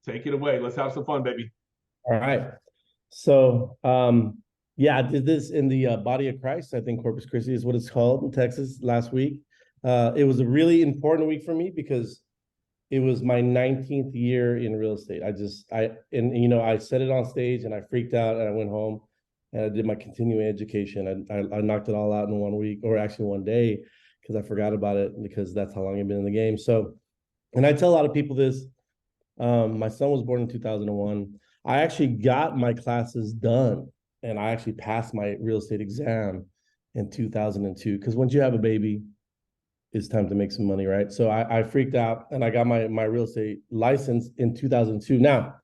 Take it away. Let's have some fun, baby. All right. So, yeah, I did this in the Body of Christ. I think Corpus Christi is what it's called in Texas last week. It was a really important week for me because it was my 19th year in real estate. I said it on stage and I freaked out and I went home and I did my continuing education. I knocked it all out in 1 week, or actually 1 day, because I forgot about it because that's how long I've been in the game. So, and I tell a lot of people this. My son was born in 2001. I actually got my classes done and I actually passed my real estate exam in 2002. Because once you have a baby, it's time to make some money, right? So I freaked out and I got my real estate license in 2002. Now,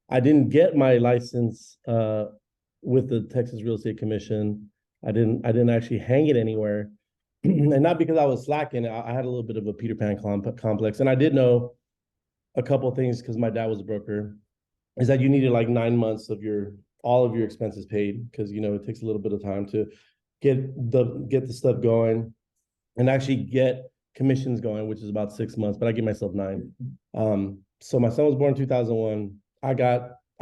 I didn't get my license with the Texas Real Estate Commission. I didn't actually hang it anywhere. And not because I was slacking. I had a little bit of a Peter Pan complex. And I did know a couple of things because my dad was a broker, is that you needed like 9 months of your all of your expenses paid, because it takes a little bit of time to get the stuff going and actually get commissions going, which is about 6 months, but I give myself nine. So my son was born in 2001. I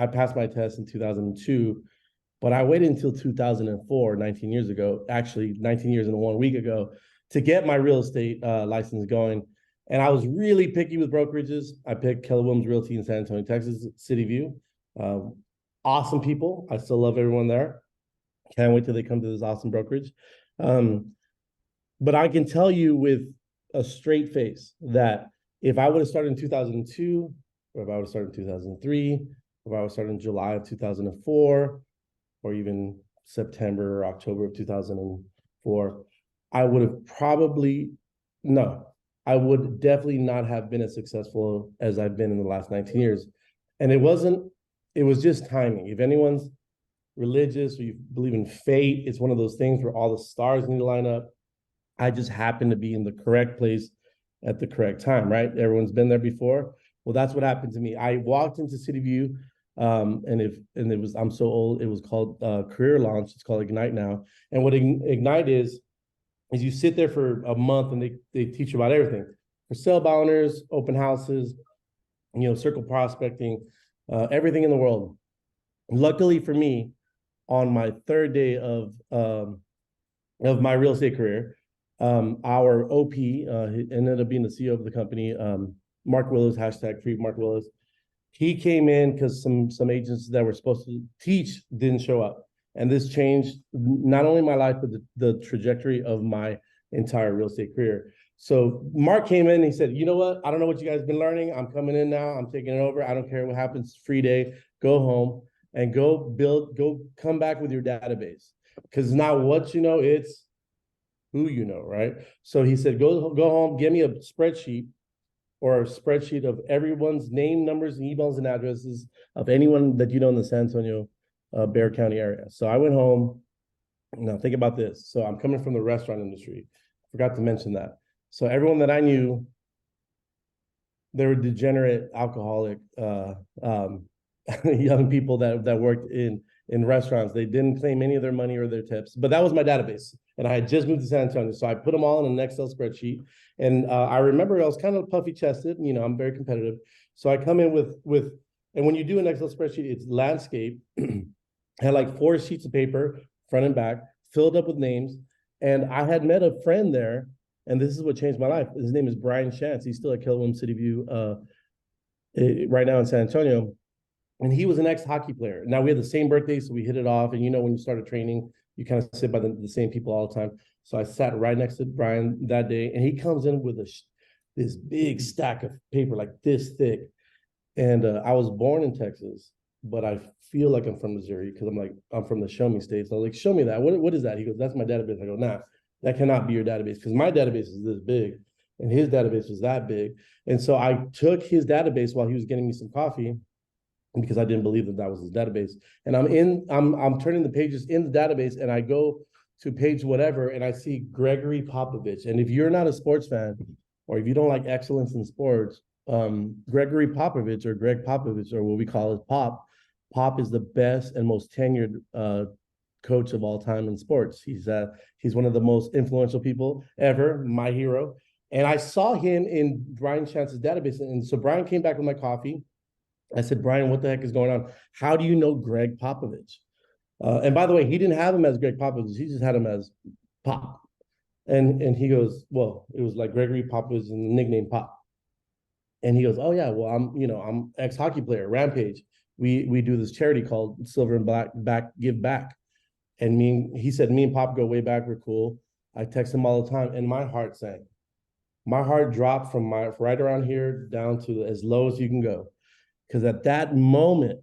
passed my test in 2002, but I waited until 2004, 19 years ago, actually 19 years and 1 week ago, to get my real estate license going. And I was really picky with brokerages. I picked Keller Williams Realty in San Antonio, Texas, City View. Awesome people. I still love everyone there. Can't wait till they come to this awesome brokerage. But I can tell you with a straight face that if I would have started in 2002, or if I would have started in 2003, or if I would have started in July of 2004, or even September or October of 2004, I would have I would definitely not have been as successful as I've been in the last 19 years. And it was just timing. If anyone's religious or you believe in fate, it's one of those things where all the stars need to line up. I just happened to be in the correct place at the correct time, right? Everyone's been there before. Well, that's what happened to me. I walked into City View, I'm so old. It was called Career Launch. It's called Ignite now. And what Ignite is you sit there for a month and they teach you about everything: for sale by owners, open houses, circle prospecting, everything in the world. Luckily for me, on my third day of my real estate career, our OP ended up being the CEO of the company, Mark Willis, hashtag free Mark Willis. He came in because some agents that were supposed to teach didn't show up. And this changed not only my life, but the trajectory of my entire real estate career. So Mark came in and he said, you know what? I don't know what you guys have been learning. I'm coming in now. I'm taking it over. I don't care what happens. Free day. Go home and come back with your database. Because it's not what you know, it's who you know, right? So he said, go home, give me a spreadsheet of everyone's name, numbers, and emails and addresses of anyone that you know in the San Antonio Bexar County area. So I went home. Now think about this. So I'm coming from the restaurant industry. Forgot to mention that. So everyone that I knew, they were degenerate, alcoholic, young people that worked in restaurants. They didn't claim any of their money or their tips, but that was my database. And I had just moved to San Antonio. So I put them all in an Excel spreadsheet. And I remember I was kind of puffy chested, I'm very competitive. So I come in and when you do an Excel spreadsheet, it's landscape, had like 4 sheets of paper, front and back, filled up with names. And I had met a friend there, and this is what changed my life. His name is Brian Shantz. He's still at Keller Williams City View right now in San Antonio. And he was an ex-hockey player. Now we had the same birthday, so we hit it off. And when you started training, you kind of sit by the same people all the time. So I sat right next to Brian that day, and he comes in with this big stack of paper like this thick. And I was born in Texas, but I feel like I'm from Missouri because I'm from the show me states. I was like, show me that. What is that? He goes, that's my database. I go, nah, that cannot be your database, because my database is this big and his database was that big. And so I took his database while he was getting me some coffee, because I didn't believe that was his database. And I'm turning the pages in the database, and I go to page whatever, and I see Gregory Popovich. And if you're not a sports fan, or if you don't like excellence in sports, Gregory Popovich, or Greg Popovich, or what we call it Pop is the best and most tenured coach of all time in sports. He's one of the most influential people ever, my hero. And I saw him in Brian Chance's database. And so Brian came back with my coffee. I said, Brian, what the heck is going on? How do you know Greg Popovich? And by the way, he didn't have him as Greg Popovich. He just had him as Pop. And he goes, well, it was like Gregory Popovich and the nickname Pop. And he goes, oh yeah, well, I'm ex-hockey player, Rampage. We do this charity called Silver and Black Back Give Back. And he said, me and Pop go way back. We're cool. I text him all the time, and my heart sank. My heart dropped from right around here down to as low as you can go. Because at that moment,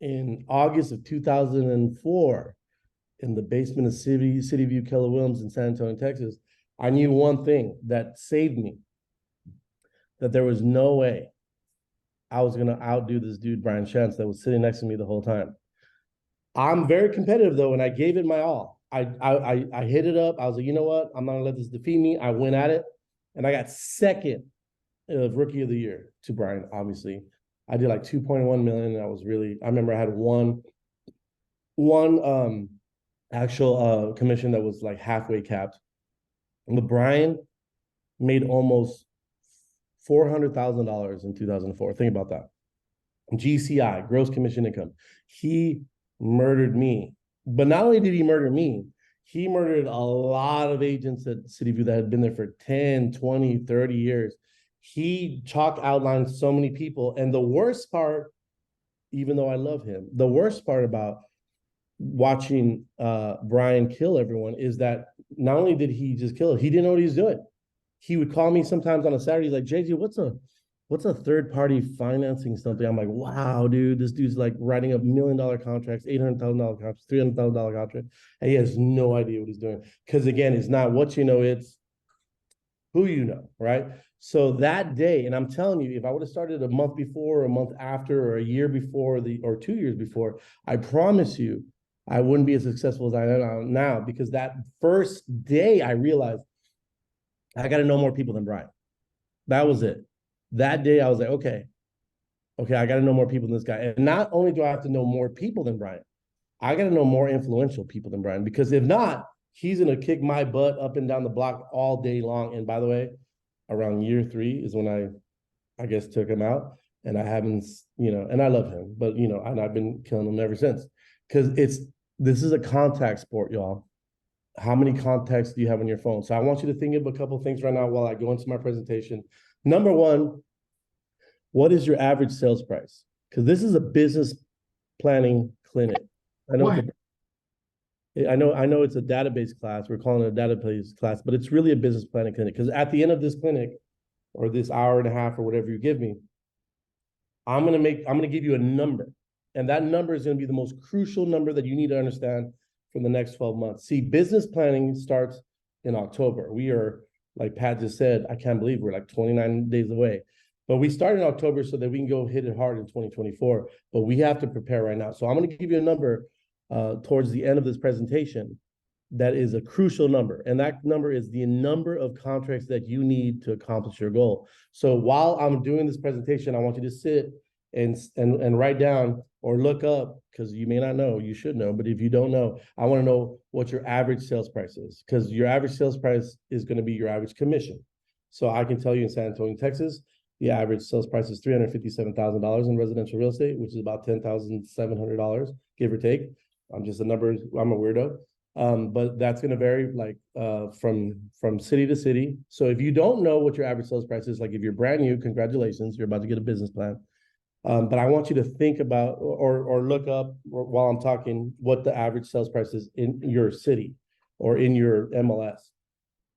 in August of 2004, in the basement of City View Keller Williams in San Antonio, Texas, I knew one thing that saved me, that there was no way I was going to outdo this dude, Brian Shantz, that was sitting next to me the whole time. I'm very competitive, though, and I gave it my all. I hit it up. I was like, you know what? I'm not going to let this defeat me. I went at it, and I got second of Rookie of the Year to Brian, obviously. I did like 2.1 million. And I remember I had one actual commission that was like halfway capped. But Brian made almost $400,000 in 2004. Think about that. GCI, gross commission income. He murdered me. But not only did he murder me, he murdered a lot of agents at City View that had been there for 10, 20, 30 years. He chalk outlined so many people. And the worst part, even though I love him, the worst part about watching Brian kill everyone is that not only did he just kill it, he didn't know what he was doing. He would call me sometimes on a Saturday. He's like, JJ, what's a third party financing something? I'm like, wow, dude, this dude's like writing up $1 million contracts, $800,000 contracts, $300,000 contracts, and he has no idea what he's doing. Because again, it's not what you know, it's who you know, right? So that day, and I'm telling you, if I would have started a month before, or a month after, or a year before, or 2 years before, I promise you, I wouldn't be as successful as I am now, because that first day I realized I got to know more people than Brian. That was it. That day I was like, okay, I got to know more people than this guy. And not only do I have to know more people than Brian, I got to know more influential people than Brian, because if not, he's going to kick my butt up and down the block all day long. And by the way, around year 3 is when I guess took him out, and I haven't, and I love him, but and I've been killing him ever since, because this is a contact sport, y'all. How many contacts do you have on your phone? So I want you to think of a couple of things right now while I go into my presentation. Number one, what is your average sales price? Because this is a business planning clinic. I know it's a database class. We're calling it a database class, but it's really a business planning clinic. Because at the end of this clinic, or this hour and a half, or whatever you give me, I'm gonna give you a number. And that number is going to be the most crucial number that you need to understand for the next 12 months. See, business planning starts in October. We are, like Pat just said, I can't believe we're like 29 days away. But we start in October so that we can go hit it hard in 2024. But we have to prepare right now. So I'm going to give you a number towards the end of this presentation that is a crucial number. And that number is the number of contracts that you need to accomplish your goal. So while I'm doing this presentation, I want you to sit and write down or look up, because you may not know, you should know, but if you don't know, I want to know what your average sales price is, because your average sales price is going to be your average commission. So I can tell you in San Antonio, Texas, the average sales price is $357,000 in residential real estate, which is about $10,700, give or take. I'm just a number, I'm a weirdo. But that's going to vary from city to city. So if you don't know what your average sales price is, like if you're brand new, congratulations, you're about to get a business plan. But I want you to think about or look up while I'm talking what the average sales price is in your city or in your MLS,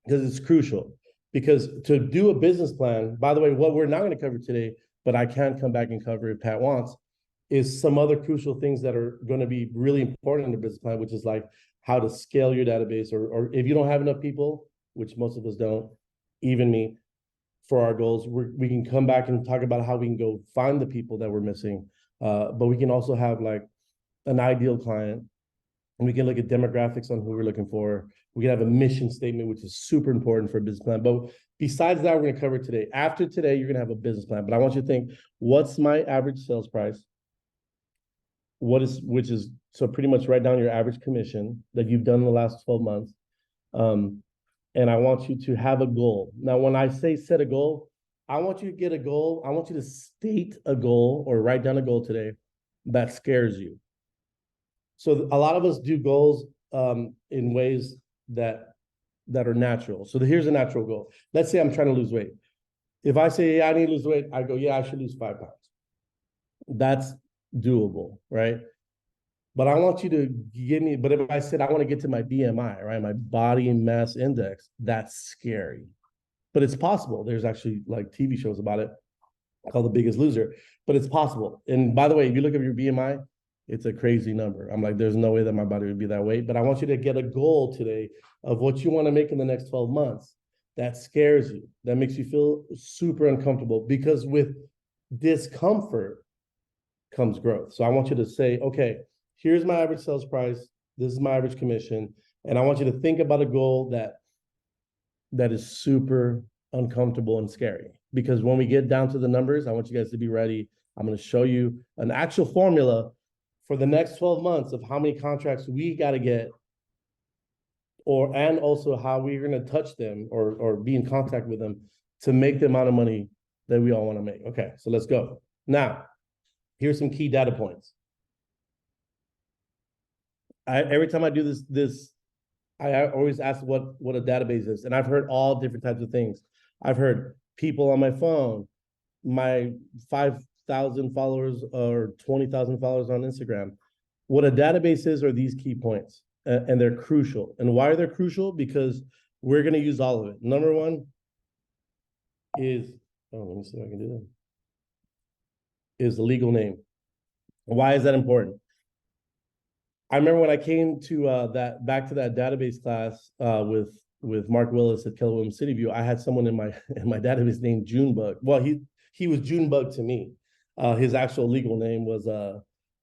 because it's crucial. Because to do a business plan, by the way, what we're not going to cover today, but I can come back and cover if Pat wants, is some other crucial things that are going to be really important in the business plan, which is like how to scale your database, or if you don't have enough people, which most of us don't, even me, for our goals, we can come back and talk about how we can go find the people that we're missing. But we can also have like an ideal client, and we can look at demographics on who we're looking for. We can have a mission statement, which is super important for a business plan. But besides that, we're going to cover today. After today, you're going to have a business plan. But I want you to think, what's my average sales price? Which is so pretty much write down your average commission that you've done in the last 12 months. And I want you to have a goal. Now, when I say set a goal, I want you to get a goal. I want you to state a goal or write down a goal today that scares you. So a lot of us do goals in ways that are natural. So here's a natural goal. Let's say I'm trying to lose weight. If I say, yeah, I need to lose weight, I go, yeah, I should lose 5 pounds. That's doable, right? But I want you to give me, but if I said I want to get to my BMI, right, my body mass index, that's scary. But it's possible. There's actually like TV shows about it called The Biggest Loser, but it's possible. And by the way, if you look at your BMI, it's a crazy number. I'm like, there's no way that my body would be that weight. But I want you to get a goal today of what you want to make in the next 12 months that scares you, that makes you feel super uncomfortable, because with discomfort comes growth. So I want you to say, okay, here's my average sales price. This is my average commission. And I want you to think about a goal that is super uncomfortable and scary. Because when we get down to the numbers, I want you guys to be ready. I'm going to show you an actual formula for the next 12 months of how many contracts we got to get, and also how we're going to touch them or be in contact with them to make the amount of money that we all want to make. Okay, so let's go. Now, here's some key data points. Every time I do this, I always ask what a database is, and I've heard all different types of things. I've heard people on my phone, my 5,000 followers or 20,000 followers on Instagram. What a database is are these key points, and they're crucial. And why are they crucial? Because we're going to use all of it. Number one is, let me see if I can do that, is the legal name. Why is that important? I remember when I came to back to that database class with Mark Willis at Keller Williams City View, I had someone in my database named Junebug. Well, he was Junebug to me. His actual legal name was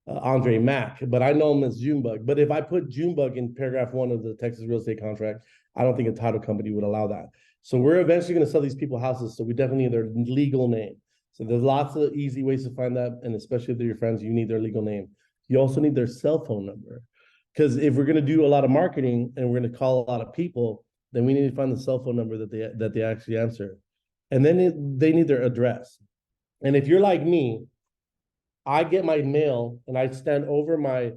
Andre Mack, but I know him as Junebug. But if I put Junebug in paragraph 1 of the Texas real estate contract, I don't think a title company would allow that. So we're eventually going to sell these people houses, so we definitely need their legal name. So there's lots of easy ways to find that, and especially if they're your friends, you need their legal name. You also need their cell phone number, because if we're going to do a lot of marketing and we're going to call a lot of people, then we need to find the cell phone number that they actually answer, and then they need their address. And if you're like me, I get my mail and I stand over my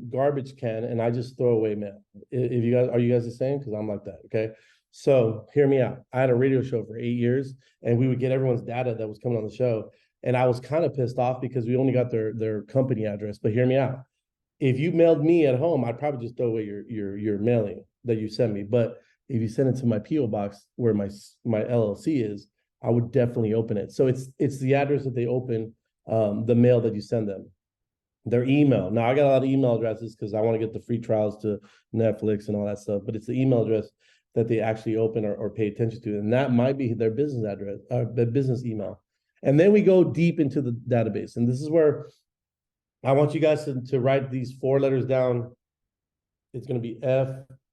garbage can and I just throw away mail. If you guys, are you guys the same? Because I'm like that. Okay. So hear me out. I had a radio show for 8 years, and we would get everyone's data that was coming on the show. And I was kind of pissed off because we only got their company address. But hear me out. If you mailed me at home, I'd probably just throw away your mailing that you sent me. But if you send it to my PO box where my LLC is, I would definitely open it. So it's the address that they open the mail that you send them. Their email. Now I got a lot of email addresses because I want to get the free trials to Netflix and all that stuff. But it's the email address that they actually open or pay attention to, and that might be their business address, their business email. And then we go deep into the database, and this is where I want you guys to write these 4 letters down. It's going to be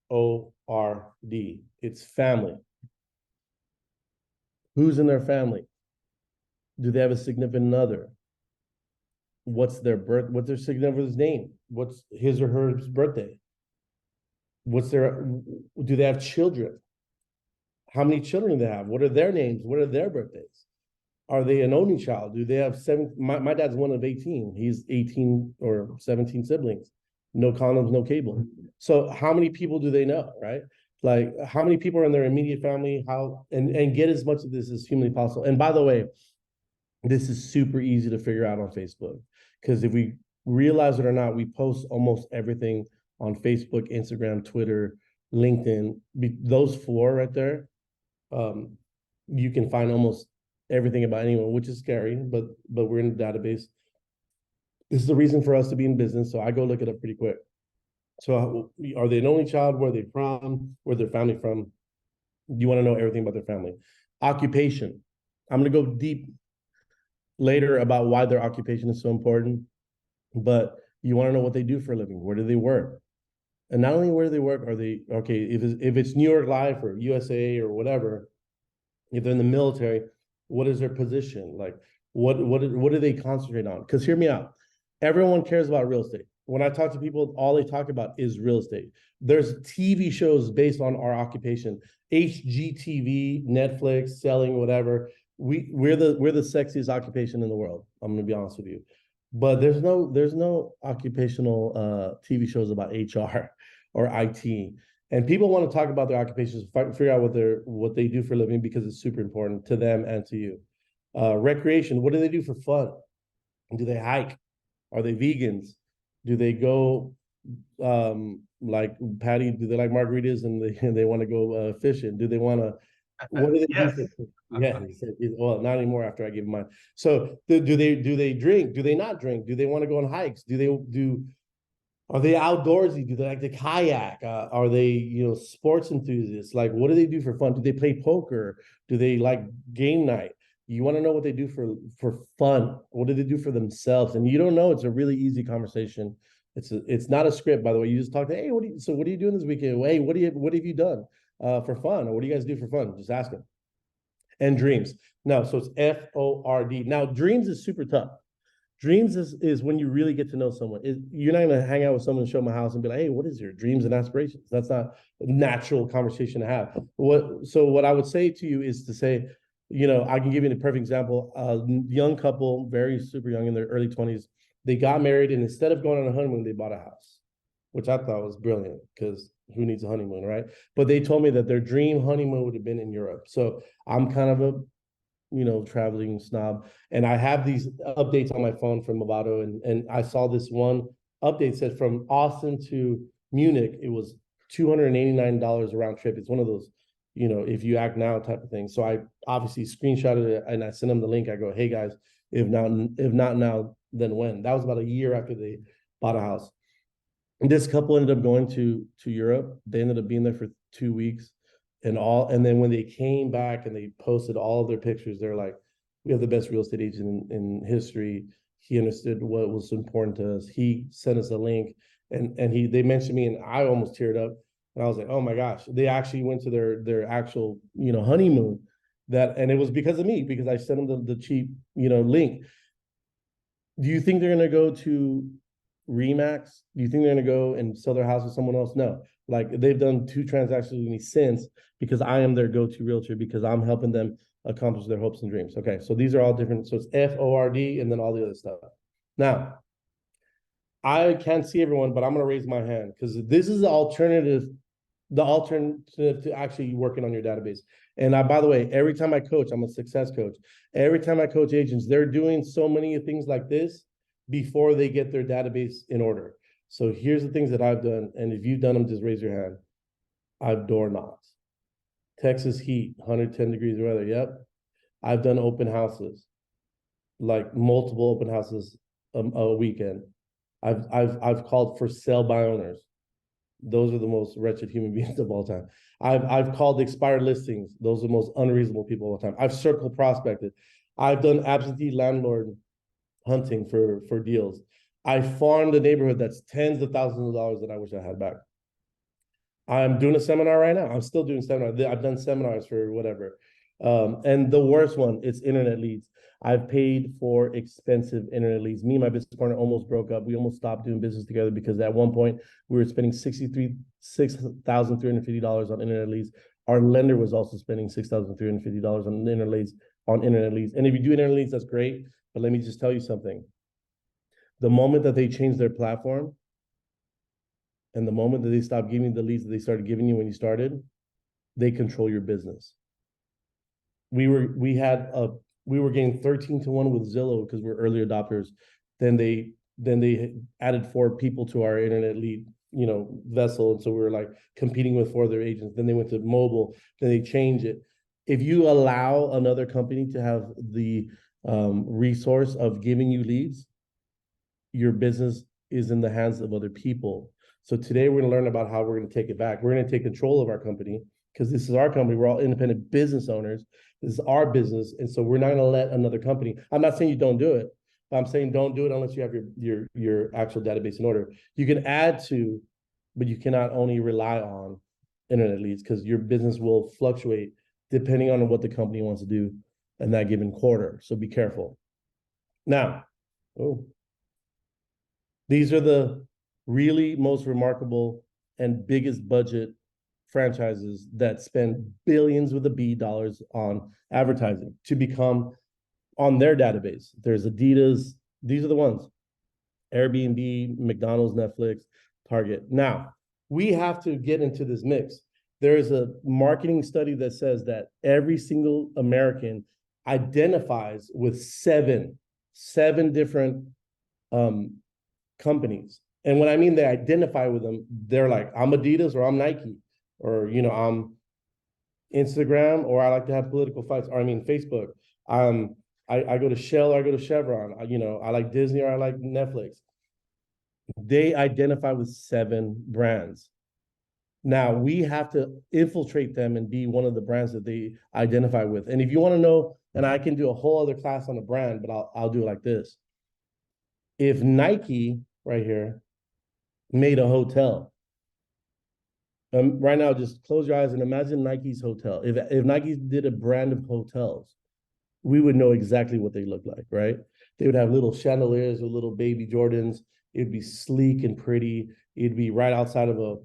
FORD. It's family. Who's in their family? Do they have a significant other? What's their significant other's name? What's his or her birthday? Do they have children? How many children do they have? What are their names? What are their birthdays? Are they an only child? Do they have 7? My dad's one of 18. He's 18 or 17 siblings. No condoms, no cable. So how many people do they know, right? Like how many people are in their immediate family? And get as much of this as humanly possible. And by the way, this is super easy to figure out on Facebook, because if we realize it or not, we post almost everything on Facebook, Instagram, Twitter, LinkedIn. Those 4 right there, you can find almost everything about anyone, which is scary, but we're in a database. This is the reason for us to be in business, so I go look it up pretty quick. So are they an only child? Where are they from? Where their family from? You want to know everything about their family. Occupation. I'm going to go deep later about why their occupation is so important, but you want to know what they do for a living. Where do they work? And not only where they work, are they, okay, if it's New York Life or USA or whatever, if they're in the military, what is their position? Like, what do they concentrate on? Because hear me out. Everyone cares about real estate. when I talk to people, all they talk about is real estate. There's TV shows based on our occupation, HGTV, Netflix, selling, whatever. We're the sexiest occupation in the world. I'm gonna be honest with you, but there's no occupational TV shows about HR or IT. And people want to talk about their occupations, figure out what they do for a living because it's super important to them and to you. Recreation, what do they do for fun? Do they hike? Are they vegans? Do they go like Patty? Do they like margaritas and they want to go fishing? Do they want to? What do they do? Yes. Yeah, well, not anymore after I give them mine. So do they drink? Do they not drink? Do they want to go on hikes? Are they outdoorsy? Do they like to kayak? Are they, sports enthusiasts? Like, what do they do for fun? Do they play poker? Do they like game night? You want to know what they do for fun. What do they do for themselves? And you don't know. It's a really easy conversation. It's not a script, by the way. You just talk to, hey, what are you doing this weekend? Hey, what have you done for fun? Or what do you guys do for fun? Just ask them. And dreams. No, so it's FORD. Now, dreams is super tough. Dreams is when you really get to know someone. You're not going to hang out with someone and show them a house and be like, hey, what is your dreams and aspirations? That's not a natural conversation to have. What I would say to you is to say, I can give you a perfect example. A young couple, very super young in their early 20s, they got married, and instead of going on a honeymoon, they bought a house, which I thought was brilliant because who needs a honeymoon, right? But they told me that their dream honeymoon would have been in Europe. So I'm kind of a traveling snob. And I have these updates on my phone from Movado, and I saw this one update said from Austin to Munich, it was $289 a round trip. It's one of those, if you act now type of thing. So I obviously screenshotted it and I sent them the link. I go, hey guys, if not now, then when? That was about a year after they bought a house. And this couple ended up going to Europe. They ended up being there for 2 weeks. And then when they came back and they posted all of their pictures, they're like, we have the best real estate agent in history. He understood what was important to us. He sent us a link, and they mentioned me, and I almost teared up. And I was like, oh my gosh, they actually went to their actual honeymoon, and it was because of me, because I sent them the cheap link. Do you think they're gonna go to Remax? Do you think they're gonna go and sell their house with someone else? No. Like, they've done 2 transactions with me since, because I am their go-to realtor, because I'm helping them accomplish their hopes and dreams. Okay, so these are all different. So it's FORD and then all the other stuff. Now, I can't see everyone, but I'm gonna raise my hand because this is the alternative to actually working on your database. And by the way, every time I coach, I'm a success coach. Every time I coach agents, they're doing so many things like this before they get their database in order. So here's the things that I've done. And if you've done them, just raise your hand. I've door knocked. Texas heat, 110 degrees weather. Yep. I've done open houses, like multiple open houses a weekend. I've called for sale by owners. Those are the most wretched human beings of all time. I've called expired listings. Those are the most unreasonable people of all time. I've circle prospected. I've done absentee landlord hunting for deals. I farmed a neighborhood that's tens of thousands of dollars that I wish I had back. I'm doing a seminar right now. I'm still doing seminars. I've done seminars for whatever. And the worst one, it's internet leads. I've paid for expensive internet leads. Me and my business partner almost broke up. We almost stopped doing business together because at one point we were spending $6,350 on internet leads. Our lender was also spending $6,350 on internet leads. And if you do internet leads, that's great. But let me just tell you something. The moment that they change their platform, and the moment that they stop giving the leads that they started giving you when you started, they control your business. We were getting 13-1 with Zillow because we're early adopters. Then they added 4 people to our internet lead, vessel. And so we were like competing with 4 other agents. Then they went to mobile, then they changed it. If you allow another company to have the resource of giving you leads, your business is in the hands of other people. So today we're going to learn about how we're going to take it back. We're going to take control of our company because this is our company. We're all independent business owners. This is our business. And so we're not going to let another company. I'm not saying you don't do it, but I'm saying don't do it unless you have your actual database in order. You can add to, but you cannot only rely on internet leads because your business will fluctuate depending on what the company wants to do in that given quarter. So be careful. Now, these are the really most remarkable and biggest budget franchises that spend billions with a B dollars on advertising to become on their database. There's Adidas. These are the ones. Airbnb, McDonald's, Netflix, Target. Now, we have to get into this mix. There is a marketing study that says that every single American identifies with seven different companies. And when I mean they identify with them, they're like, I'm Adidas or I'm Nike, or I'm Instagram, or I like to have political fights, or I mean Facebook. I go to Shell or I go to Chevron. I like Disney or I like Netflix. They identify with seven brands. Now we have to infiltrate them and be one of the brands that they identify with. And if you want to know, and I can do a whole other class on a brand, but I'll do it like this. If Nike right here made a hotel, right now, just close your eyes and imagine Nike's hotel. If Nike did a brand of hotels, we would know exactly what they look like, right? They would have little chandeliers with little baby Jordans. It'd be sleek and pretty. It'd be right outside of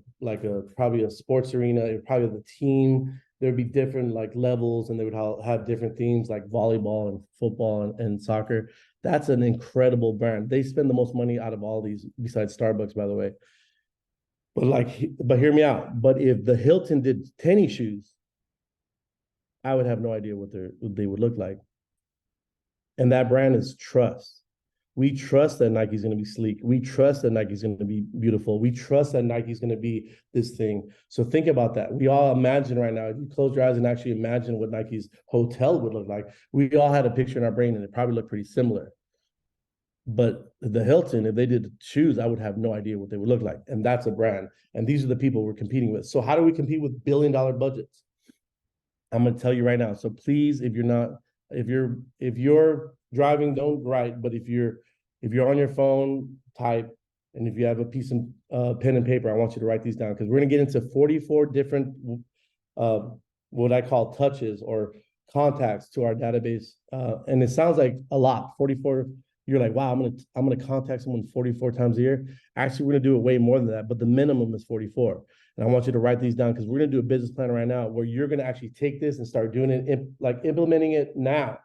probably a sports arena. It'd probably the team. There'd be different like levels, and they would have different themes like volleyball and football and soccer. That's an incredible brand. They spend the most money out of all these, besides Starbucks, by the way. But hear me out. But if the Hilton did tennis shoes, I would have no idea what they would look like. And that brand is trust. We trust that Nike's going to be sleek. We trust that Nike's going to be beautiful. We trust that Nike's going to be this thing. So think about that. We all imagine right now, if you close your eyes and actually imagine what Nike's hotel would look like, we all had a picture in our brain and it probably looked pretty similar. But the Hilton, if they did shoes, I would have no idea what they would look like. And that's a brand. And these are the people we're competing with. So how do we compete with billion-dollar budgets? I'm going to tell you right now. So please, if you're driving, don't write. But if you're on your phone, type. And if you have a piece of pen and paper, I want you to write these down, because we're going to get into 44 different what I call touches or contacts to our database. And it sounds like a lot. 44. You're like, wow, I'm gonna contact someone 44 times a year. Actually, we're gonna do it way more than that, but the minimum is 44. And I want you to write these down, because we're gonna do a business plan right now where you're gonna actually take this and start doing it, implementing it now.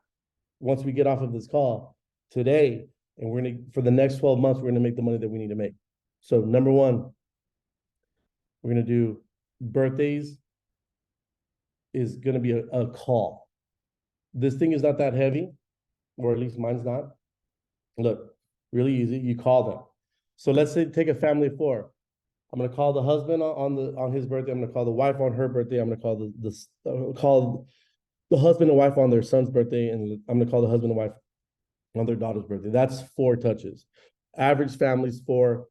Once we get off of this call today, and we're gonna, for the next 12 months, we're gonna make the money that we need to make. So number one, we're gonna do birthdays is gonna be a call. This thing is not that heavy, or at least mine's not. Look, really easy. You call them. So let's say take a family of four. I'm gonna call the husband on his birthday. I'm gonna call the wife on her birthday. I'm gonna call call the husband and wife on their son's birthday, and I'm gonna call the husband and wife on their daughter's birthday. That's 4 touches. Average family's 4.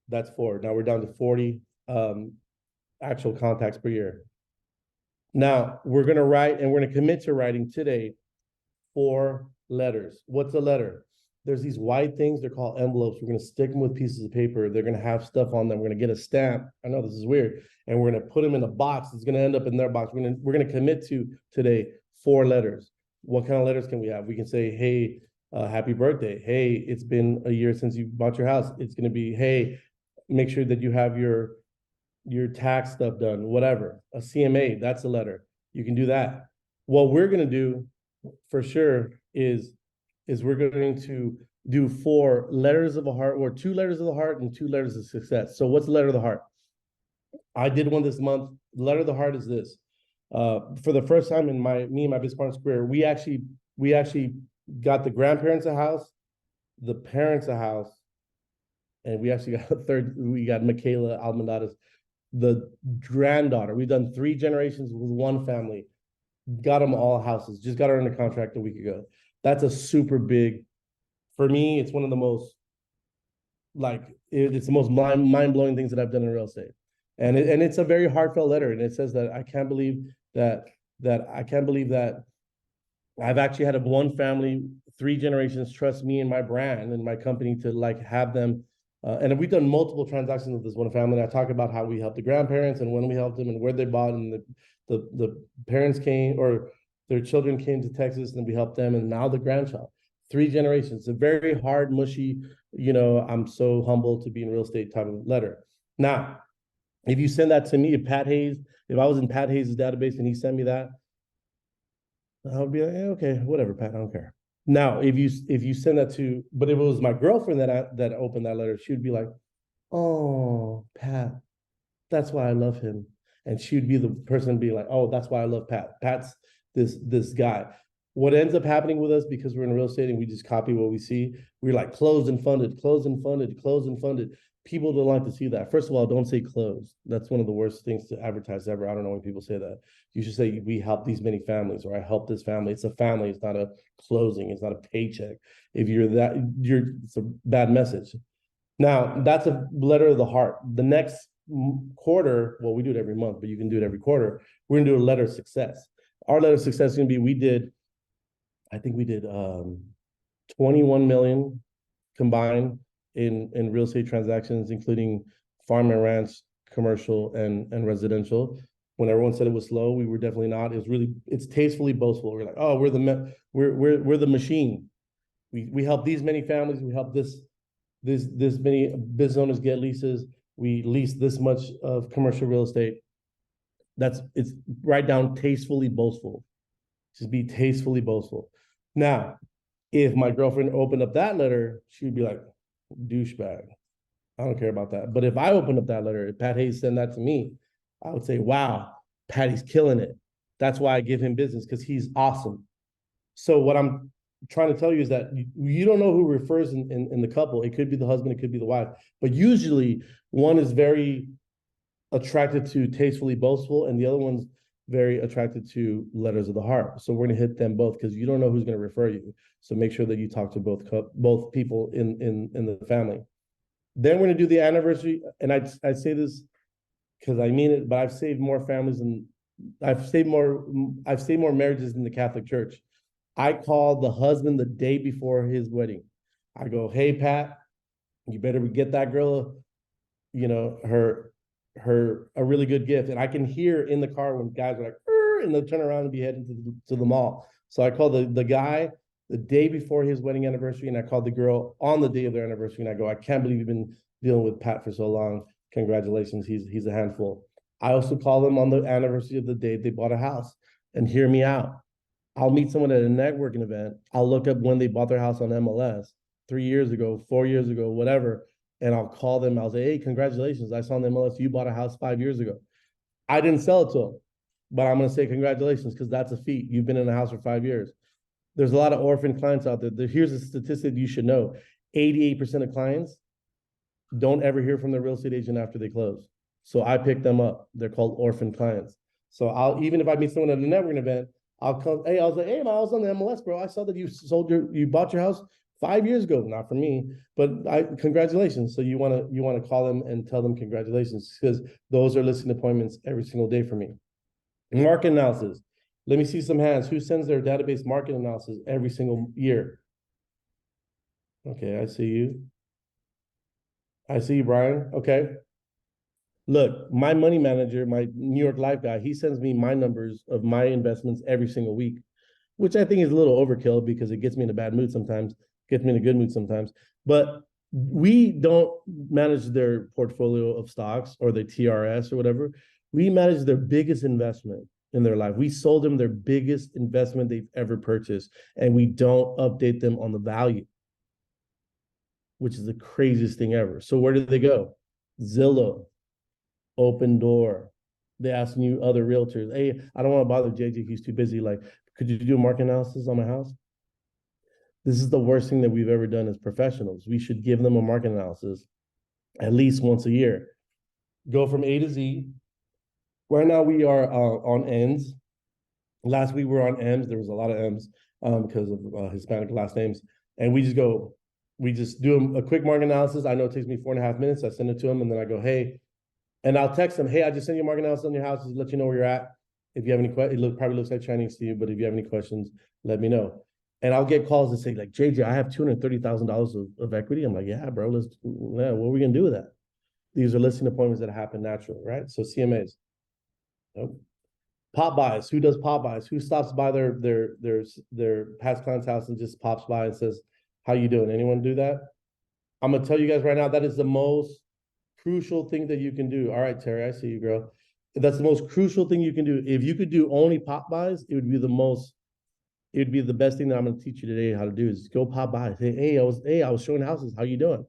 That's 4. Now we're down to 40 actual contacts per year. Now we're gonna write, and we're gonna commit to writing today 4 letters. What's a letter? There's these white things, they're called envelopes. We're going to stick them with pieces of paper. They're going to have stuff on them. We're going to get a stamp. I know this is weird. And we're going to put them in a box. It's going to end up in their box. We're going to commit to today 4 letters. What kind of letters can we have? We can say, hey, happy birthday. Hey, it's been a year since you bought your house. It's going to be, hey, make sure that you have your tax stuff done, whatever. A CMA, that's a letter. You can do that. What we're going to do for sure is we're going to do 4 letters of the heart, or 2 letters of the heart and 2 letters of success. So what's the letter of the heart? I did one this month. The letter of the heart is this. For the first time in me and my business partner's career, we actually got the grandparents a house, the parents a house, and we actually got a third. We got Michaela Almendares, the granddaughter. We've done 3 generations with one family. Got them all houses. Just got her under contract a week ago. That's a super big, for me, it's one of the most, it's the most mind-blowing things that I've done in real estate. And it's a very heartfelt letter. And it says that I can't believe that I've actually had one family, 3 generations trust me and my brand and my company to have them. And we've done multiple transactions with this one family. And I talk about how we helped the grandparents and when we helped them and where they bought, and the parents came, or their children came to Texas and we helped them, and now the grandchild. 3 generations. A very hard, mushy, I'm so humble to be in real estate type of letter. Now, if you send that to me, if I was in Pat Hayes' database and he sent me that, I would be like, okay, whatever, Pat, I don't care. Now, if you send that to, but if it was my girlfriend that opened that letter, she would be like, oh, Pat, that's why I love him. And she would be the person be like, oh, that's why I love Pat. Pat's this guy. What ends up happening with us, because we're in real estate and we just copy what we see, we're like closed and funded, closed and funded, closed and funded. People don't like to see that. First of all, don't say closed. That's one of the worst things to advertise ever. I don't know when people say that. You should say we help these many families, or I help this family. It's a family. It's not a closing. It's not a paycheck. If it's a bad message. Now, that's a letter of the heart. The next quarter, well, we do it every month, but you can do it every quarter. We're gonna do a letter of success. Our letter of success is gonna be, I think we did 21 million combined in real estate transactions, including farm and ranch, commercial and residential. When everyone said it was slow, we were definitely not. It's tastefully boastful. We're like, oh, we're the machine. We help these many families. We help this many business owners get leases. We lease this much of commercial real estate. It's right down tastefully boastful. Just be tastefully boastful. Now, if my girlfriend opened up that letter, she would be like, douchebag. I don't care about that. But if I opened up that letter, if Pat Hayes sent that to me, I would say, wow, Patty's killing it. That's why I give him business, because he's awesome. So what I'm trying to tell you is that you don't know who refers in the couple. It could be the husband, it could be the wife. But usually one is very attracted to tastefully boastful, and the other one's very attracted to letters of the heart. So we're going to hit them both, because you don't know who's going to refer you. So make sure that you talk to both people in the family. Then we're going to do the anniversary. And I say this because I mean it, but I've saved more families and I've saved more marriages than the Catholic Church. I call the husband the day before his wedding. I go, hey, Pat, you better get that girl, her a really good gift. And I can hear in the car when guys are like, and they'll turn around and be heading to the mall. So I call the guy the day before his wedding anniversary, and I called the girl on the day of their anniversary, and I go, I can't believe you've been dealing with Pat for so long. Congratulations, he's a handful. I also call them on the anniversary of the day they bought a house, and hear me out. I'll meet someone at a networking event. I'll look up when they bought their house on MLS 3 years ago, 4 years ago, whatever. And I'll call them. I'll say, hey, congratulations. I saw on the MLS you bought a house 5 years ago. I didn't sell it to them, but I'm going to say congratulations, because that's a feat. You've been in a house for 5 years. There's a lot of orphan clients out there. Here's a statistic you should know. 88% of clients don't ever hear from their real estate agent after they close. So I pick them up. They're called orphan clients. So even if I meet someone at a networking event, I'll come, hey, I was like, hey, man, I was on the MLS, bro. I saw that you bought your house 5 years ago. Not for me, but congratulations. So you want to call them and tell them congratulations, because those are listing appointments every single day for me. Market analysis. Let me see some hands. Who sends their database market analysis every single year? Okay, I see you. I see you, Brian. Okay. Look, my money manager, my New York Life guy, he sends me my numbers of my investments every single week, which I think is a little overkill, because it gets me in a bad mood sometimes, gets me in a good mood sometimes. But we don't manage their portfolio of stocks or their TRS or whatever. We manage their biggest investment in their life. We sold them their biggest investment they've ever purchased, and we don't update them on the value, which is the craziest thing ever. So where do they go? Zillow, Open Door. They ask you other realtors, hey, I don't want to bother JJ, he's too busy. Like, could you do a market analysis on my house? This is the worst thing that we've ever done as professionals. We should give them a market analysis at least once a year. Go from A to Z. Right now we are on N's. Last week we were on M's. There was a lot of M's because of Hispanic last names. And we just do a quick market analysis. I know it takes me 4.5 minutes. I send it to them, and then I go, hey, and I'll text them, hey, I just sent you a market analysis on your house to let you know where you're at. If you have any questions, probably looks like Chinese to you, but if you have any questions, let me know. And I'll get calls that say, like, JJ, I have $230,000 of equity. I'm like, yeah, bro, what are we going to do with that? These are listing appointments that happen naturally, right? So CMAs. Nope. Pop buys. Who does pop buys? Who stops by their past client's house and just pops by and says, "How you doing?" Anyone do that? I'm gonna tell you guys right now, that is the most crucial thing that you can do. All right, Terry, I see you, girl. That's the most crucial thing you can do. If you could do only pop buys, it would be the best thing that I'm gonna teach you today how to do is go pop by. Say, I was showing houses. How you doing?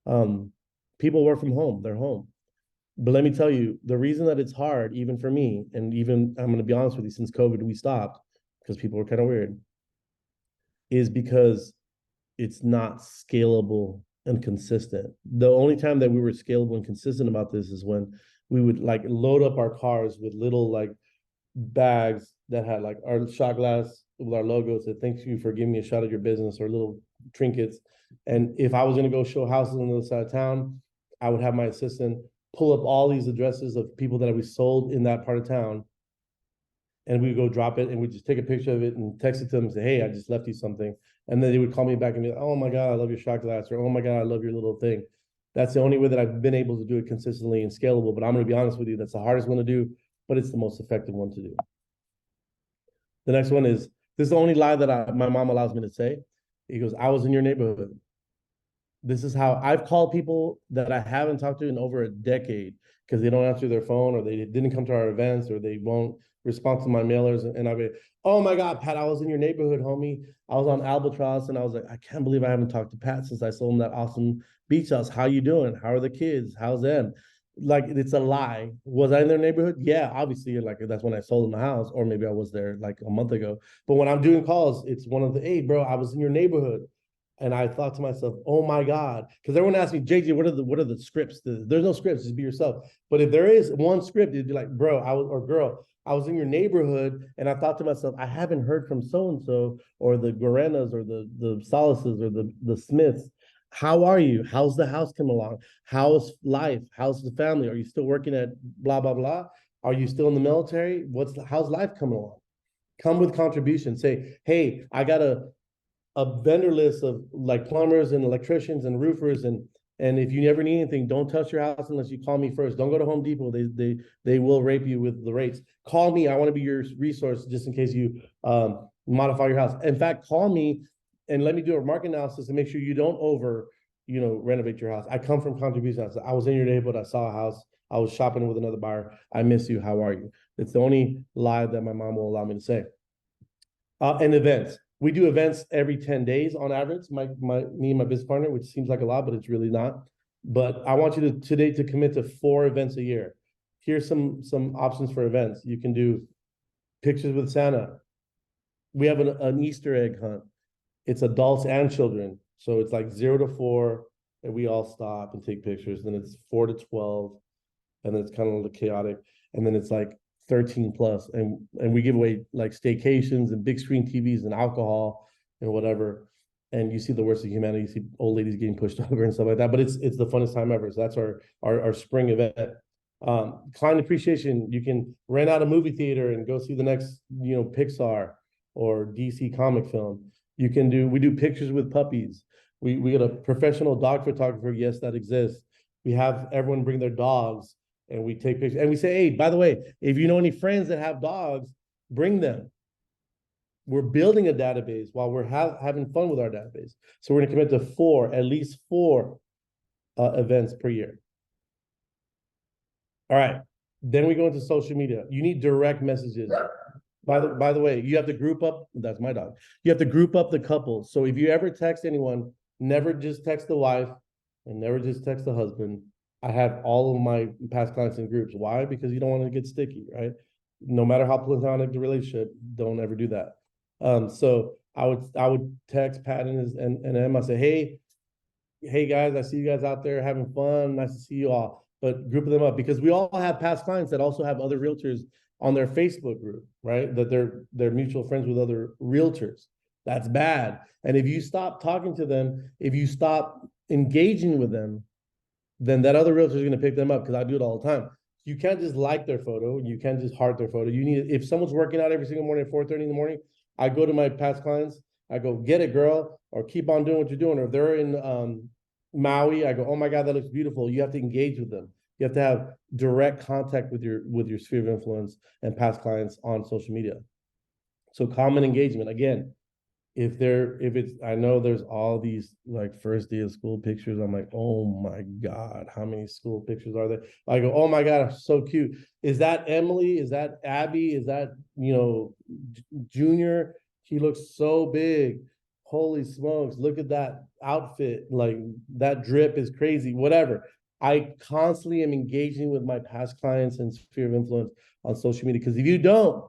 Um, People work from home, they're home. But let me tell you, the reason that it's hard, even for me, and even I'm gonna be honest with you, since COVID we stopped because people were kind of weird, is because it's not scalable and consistent. The only time that we were scalable and consistent about this is when we would like load up our cars with little like bags that had like our shot glass with our logo said, "Thank you for giving me a shot at your business," or little trinkets. And if I was going to go show houses on the other side of town, I would have my assistant pull up all these addresses of people that we sold in that part of town, and we would go drop it, and we just take a picture of it and text it to them and say, "Hey, I just left you something." And then they would call me back and be like, "Oh my God, I love your shot glass," or "Oh my God, I love your little thing." That's the only way that I've been able to do it consistently and scalable. But I'm going to be honest with you, that's the hardest one to do, but it's the most effective one to do. The next one is, this is the only lie that my mom allows me to say. He goes, "I was in your neighborhood." This is how I've called people that I haven't talked to in over a decade because they don't answer their phone or they didn't come to our events or they won't respond to my mailers. And I'll be, "Oh my God, Pat, I was in your neighborhood, homie. I was on Albatross." And I was like, "I can't believe I haven't talked to Pat since I sold him that awesome beach house. How you doing? How are the kids? How's them?" Like, it's a lie. Was I in their neighborhood? Yeah, obviously, like that's when I sold them the house, or maybe I was there like a month ago. But when I'm doing calls, it's one of the, "Hey, bro, I was in your neighborhood." And I thought to myself, "Oh my God," because everyone asked me, "JJ, what are the scripts?" There's no scripts, just be yourself. But if there is one script, it'd be like, "Bro, I was or girl, I was in your neighborhood," and I thought to myself, "I haven't heard from so and so or the Gorenas or the Solaces or the Smiths. How are you? How's the house coming along? How's life? How's the family? Are you still working at blah blah blah? Are you still in the military? How's life coming along?" Come with contributions. Say, "Hey, I got a vendor list of like plumbers and electricians and roofers, and if you ever need anything, don't touch your house unless you call me first. Don't go to Home Depot. They will rape you with the rates. Call me. I want to be your resource just in case you modify your house. In fact, call me and let me do a market analysis and make sure you don't renovate your house. I come from contributions. I was in your neighborhood. I saw a house. I was shopping with another buyer. I miss you. How are you?" It's the only lie that my mom will allow me to say. And events. We do events every 10 days on average, me and my business partner, which seems like a lot, but it's really not. But I want you today to commit to 4 events a year. Here's some options for events. You can do pictures with Santa. We have an Easter egg hunt. It's adults and children. So it's like 0 to 4, and we all stop and take pictures. Then it's 4 to 12, and then it's kind of chaotic. And then it's like 13 plus, and we give away like staycations and big screen TVs and alcohol and whatever. And you see the worst of humanity. You see old ladies getting pushed over and stuff like that. But it's the funnest time ever. So that's our spring event. Client appreciation. You can rent out a movie theater and go see the next Pixar or DC comic film. We do pictures with puppies. We got a professional dog photographer. Yes, that exists. We have everyone bring their dogs and we take pictures and we say, "Hey, by the way, if you know any friends that have dogs, bring them." We're building a database while we're having fun with our database. So we're going to commit to at least four events per year. All right. Then we go into social media. You need direct messages. By the way, you have to group up. That's my dog. You have to group up the couples. So if you ever text anyone, never just text the wife and never just text the husband. I have all of my past clients in groups. Why? Because you don't want to get sticky, right? No matter how platonic the relationship, don't ever do that. So I would text Pat and Emma, say, hey guys, I see you guys out there having fun. Nice to see you all. But group them up because we all have past clients that also have other realtors on their Facebook group, right? That they're mutual friends with other realtors. That's bad. And if you stop talking to them, if you stop engaging with them, then that other realtor is going to pick them up because I do it all the time. You can't just like their photo. You can't just heart their photo. You need, if someone's working out every single morning at 4:30 in the morning, I go to my past clients. I go, "Get it, girl," or "Keep on doing what you're doing." Or if they're in Maui, I go, "Oh my God, that looks beautiful." You have to engage with them. You have to have direct contact with your sphere of influence and past clients on social media. So common engagement, again, if it's, I know there's all these like first day of school pictures. I'm like, oh my God, how many school pictures are there? I go, oh my God, so cute. Is that Emily? Is that Abby? Is that, Junior? He looks so big. Holy smokes, look at that outfit. Like that drip is crazy, whatever. I constantly am engaging with my past clients and sphere of influence on social media. Because if you don't,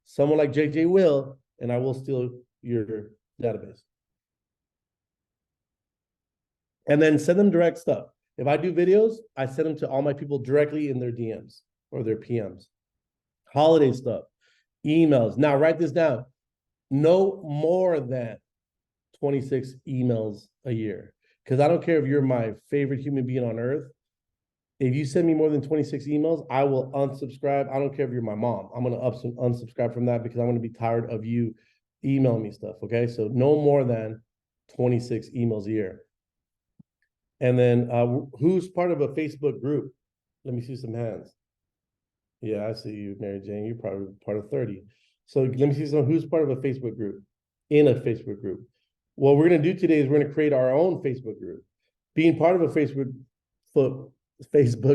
someone like JJ will, and I will steal your database. And then send them direct stuff. If I do videos, I send them to all my people directly in their DMs or their PMs. Holiday stuff, emails. Now write this down. No more than 26 emails a year. Because I don't care if you're my favorite human being on earth. If you send me more than 26 emails, I will unsubscribe. I don't care if you're my mom. I'm going to unsubscribe from that because I'm going to be tired of you emailing me stuff. Okay. So no more than 26 emails a year. And then who's part of a Facebook group? Let me see some hands. Yeah, I see you, Mary Jane. You're probably part of 30. So let me see who's part of a Facebook group, in a Facebook group. What we're going to do today is we're going to create our own Facebook group. Being part of a Facebook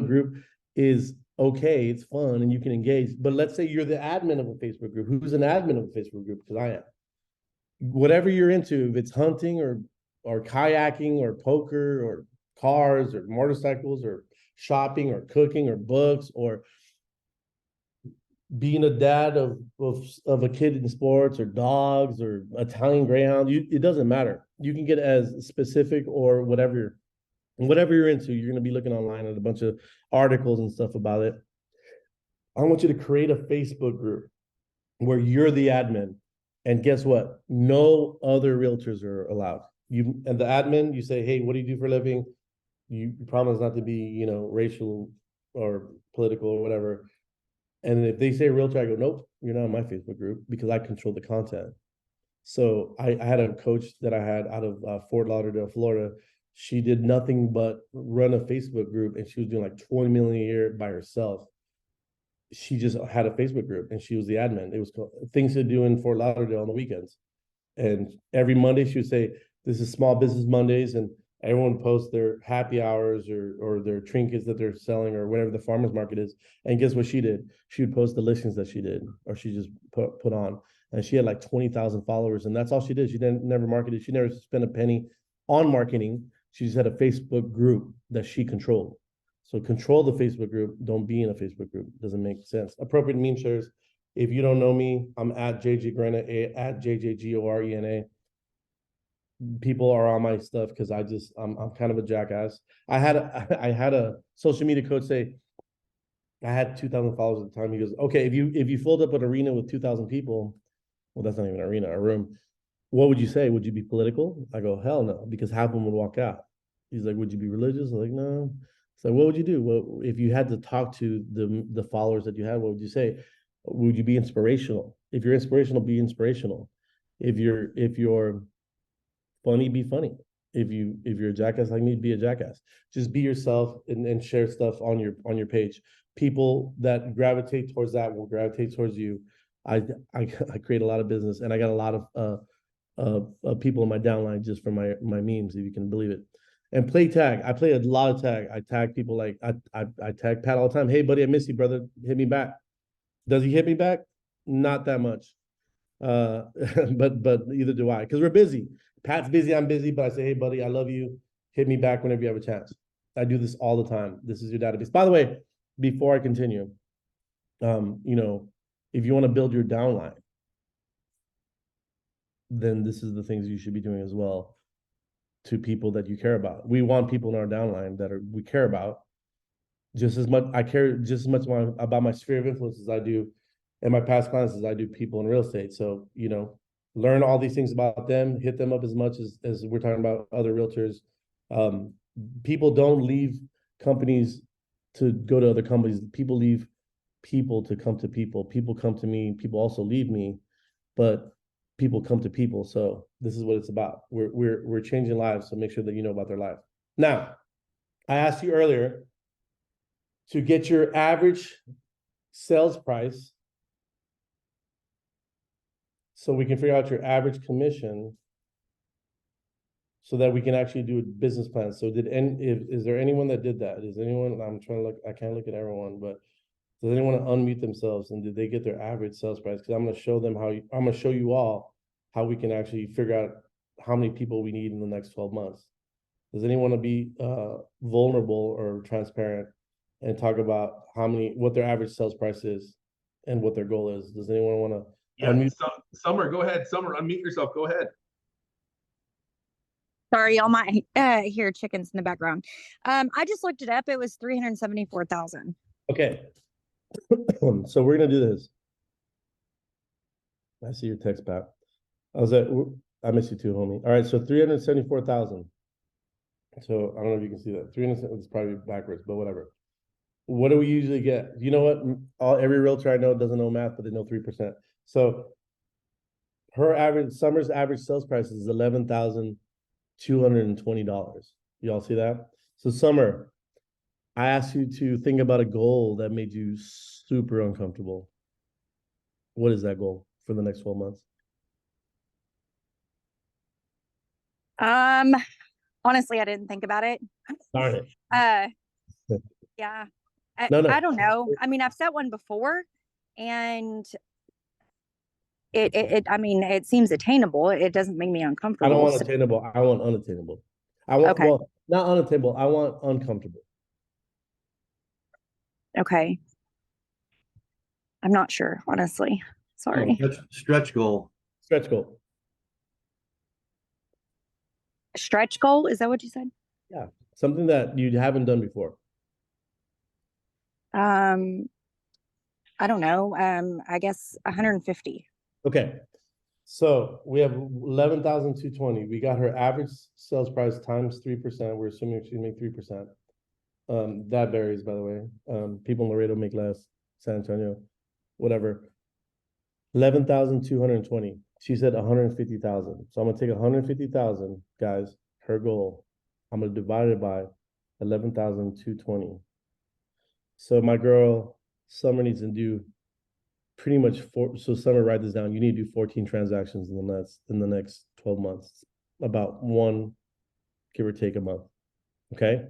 group is okay. It's fun and you can engage. But let's say you're the admin of a Facebook group. Who's an admin of a Facebook group? Because I am. Whatever you're into, if it's hunting or kayaking or poker or cars or motorcycles or shopping or cooking or books or being a dad of a kid in sports or dogs or Italian Greyhound, it doesn't matter. You can get as specific or whatever you're into. You're going to be looking online at a bunch of articles and stuff about it. I want you to create a Facebook group where you're the admin. And guess what? No other realtors are allowed. You and the admin, you say, hey, what do you do for a living? You promise not to be, racial or political or whatever. And if they say realtor, I go, nope, you're not in my Facebook group because I control the content. So I had a coach that I had out of Fort Lauderdale, Florida. She did nothing but run a Facebook group, and she was doing like 20 million a year by herself. She just had a Facebook group, and she was the admin. It was called Things to Do in Fort Lauderdale on the weekends. And every Monday she would say, this is Small Business Mondays, and everyone posts their happy hours or their trinkets that they're selling or whatever the farmer's market is. And guess what she did? She would post the listings that she did, or she just put on. And she had like 20,000 followers, and that's all she did. She didn't never marketed. She never spent a penny on marketing. She just had a Facebook group that she controlled. So control the Facebook group. Don't be in a Facebook group. Doesn't make sense. Appropriate meme shares. If you don't know me, I'm at JJ Gorena, at JJGorena. People are on my stuff because I'm kind of a jackass. I had a social media coach say, I had 2,000 followers at the time. He goes, okay, if you filled up an arena with 2,000 people, well, that's not even an arena, a room. What would you say? Would you be political? I go, hell no, because half of them would walk out. He's like, would you be religious? I'm like, no. So what would you do? Well, if you had to talk to the followers that you had, what would you say? Would you be inspirational? If you're inspirational, be inspirational. If you're funny, be funny. If you're a jackass like me, be a jackass. Just be yourself and share stuff on your page. People that gravitate towards that will gravitate towards you. I create a lot of business, and I got a lot of people in my downline just for my memes, if you can believe it. And play tag. I play a lot of tag. I tag people like I tag Pat all the time. Hey buddy, I miss you, brother. Hit me back. Does he hit me back? Not that much. But either do I, because we're busy. Pat's busy, I'm busy, but I say, hey buddy, I love you. Hit me back whenever you have a chance. I do this all the time. This is your database. By the way, before I continue, if you want to build your downline, then this is the things you should be doing as well to people that you care about. We want people in our downline that we care about just as much. I care just as much about my sphere of influence as I do, and my past clients as I do people in real estate. So, learn all these things about them, hit them up as much as we're talking about other realtors. People don't leave companies to go to other companies. People leave people to come to people. People come to me. People also leave me, but people come to people. So this is what it's about. We're changing lives. So make sure that you know about their life. Now, I asked you earlier, to get your average sales price, so we can figure out your average commission, so that we can actually do a business plan. So is there anyone that did that? Is anyone, I'm trying to look, I can't look at everyone, but does anyone want to unmute themselves, and did they get their average sales price? Because I'm going to show them I'm going to show you all how we can actually figure out how many people we need in the next 12 months. Does anyone want to be vulnerable or transparent and talk about what their average sales price is and what their goal is? Does anyone want to unmute? Summer, go ahead. Summer, unmute yourself. Go ahead. Sorry, y'all might hear chickens in the background. I just looked it up. It was 374,000. Okay. So we're gonna do this. I see your text back. I miss you too, homie. All right, so 374,000. So I don't know if you can see that. 300, it's probably backwards, but whatever. What do we usually get? You know what? Every realtor I know doesn't know math, but they know 3%. So Summer's average sales price is $11,220. Y'all see that? So Summer, I asked you to think about a goal that made you super uncomfortable. What is that goal for the next 12 months? Honestly, I didn't think about it. Darn it. Yeah. No. I don't know. I mean, I've set one before, and it seems attainable. It doesn't make me uncomfortable. I don't want attainable. I want unattainable. Okay. Well, not unattainable. I want uncomfortable. Okay. I'm not sure, honestly. Sorry. Stretch goal. Stretch goal. Stretch goal? Is that what you said? Yeah. Something that you haven't done before. I don't know. I guess 150. Okay. So we have 11,220. We got her average sales price times 3%. We're assuming she made 3%. That varies, by the way. People in Laredo make less, San Antonio, whatever. 11,220. She said 150,000. So I'm gonna take 150,000, guys, her goal. I'm gonna divide it by 11,220. So my girl Summer needs to do pretty much so Summer, write this down. You need to do 14 transactions in the next 12 months. About one, give or take, a month. Okay.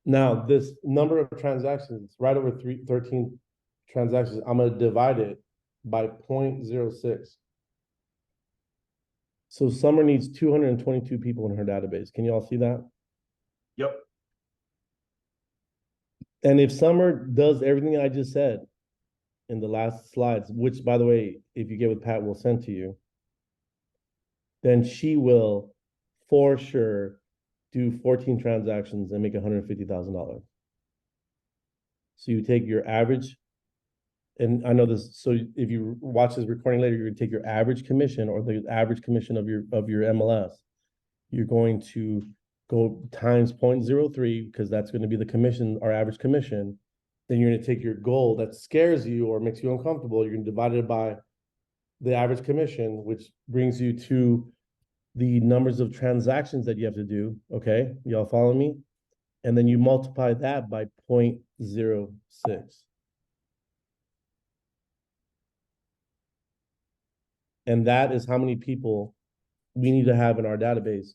Now, this number of transactions, right over 13 transactions, I'm going to divide it by 0.06. So Summer needs 222 people in her database. Can you all see that? Yep. And if Summer does everything I just said in the last slides, which, by the way, if you get with Pat, we'll send to you, then she will for sure do 14 transactions and make $150,000. So you take your average, and I know this, so if you watch this recording later, you're gonna take your average commission or the average commission of your MLS. You're going to go times 0.03, because that's going to be the commission, our average commission. Then you're going to take your goal that scares you or makes you uncomfortable. You're going to divide it by the average commission, which brings you to the numbers of transactions that you have to do. Okay, y'all follow me? And then you multiply that by 0.06. And that is how many people we need to have in our database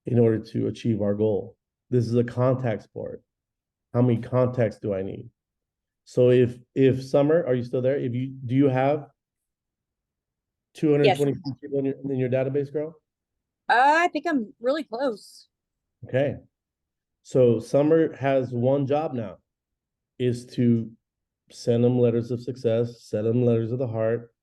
in order to achieve our goal. This is a contact sport. How many contacts do I need? So if Summer, are you still there? Do you have 220 people in your database, girl? I think I'm really close. Okay. So Summer has one job now, is to send them letters of success, send them letters of the heart,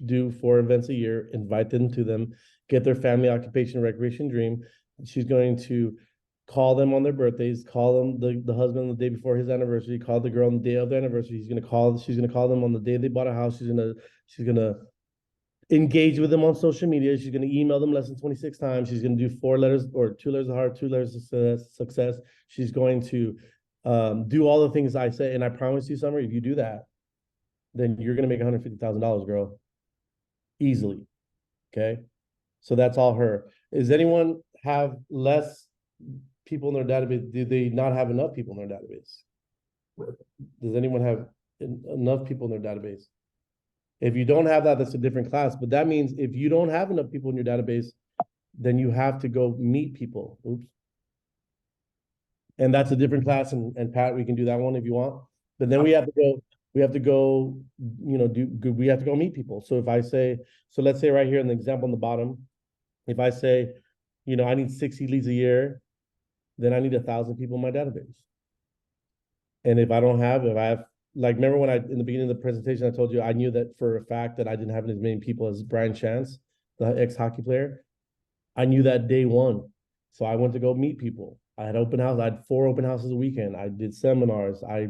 do 4 events a year, invite them to them, get their family, occupation, recreation dream. She's going to call them on their birthdays, call them the husband the day before his anniversary, call the girl on the day of their anniversary. She's gonna call them on the day they bought a house. She's gonna engage with them on social media. She's gonna email them less than 26 times. She's gonna do 4 letters or 2 letters of heart, 2 letters of success. She's going to do all the things I say, and I promise you, Summer, if you do that, then you're gonna make $150,000, girl, easily. Okay, so that's all her. Does anyone have less people in their database? Do they not have enough people in their database? Does anyone have enough people in their database? If you don't have that, that's a different class. But that means if you don't have enough people in your database, then you have to go meet people. Oops. And that's a different class. And Pat, we can do that one if you want. But then we have to go, we have to go meet people. So if I say, so let's say right here in the example on the bottom, if I say, I need 60 leads a year, then I need 1,000 people in my database. And if I have, like, remember when in the beginning of the presentation, I told you I knew that for a fact that I didn't have as many people as Brian Chance, the ex-hockey player. I knew that day one. So I went to go meet people. I had open house. I had 4 open houses a weekend. I did seminars. I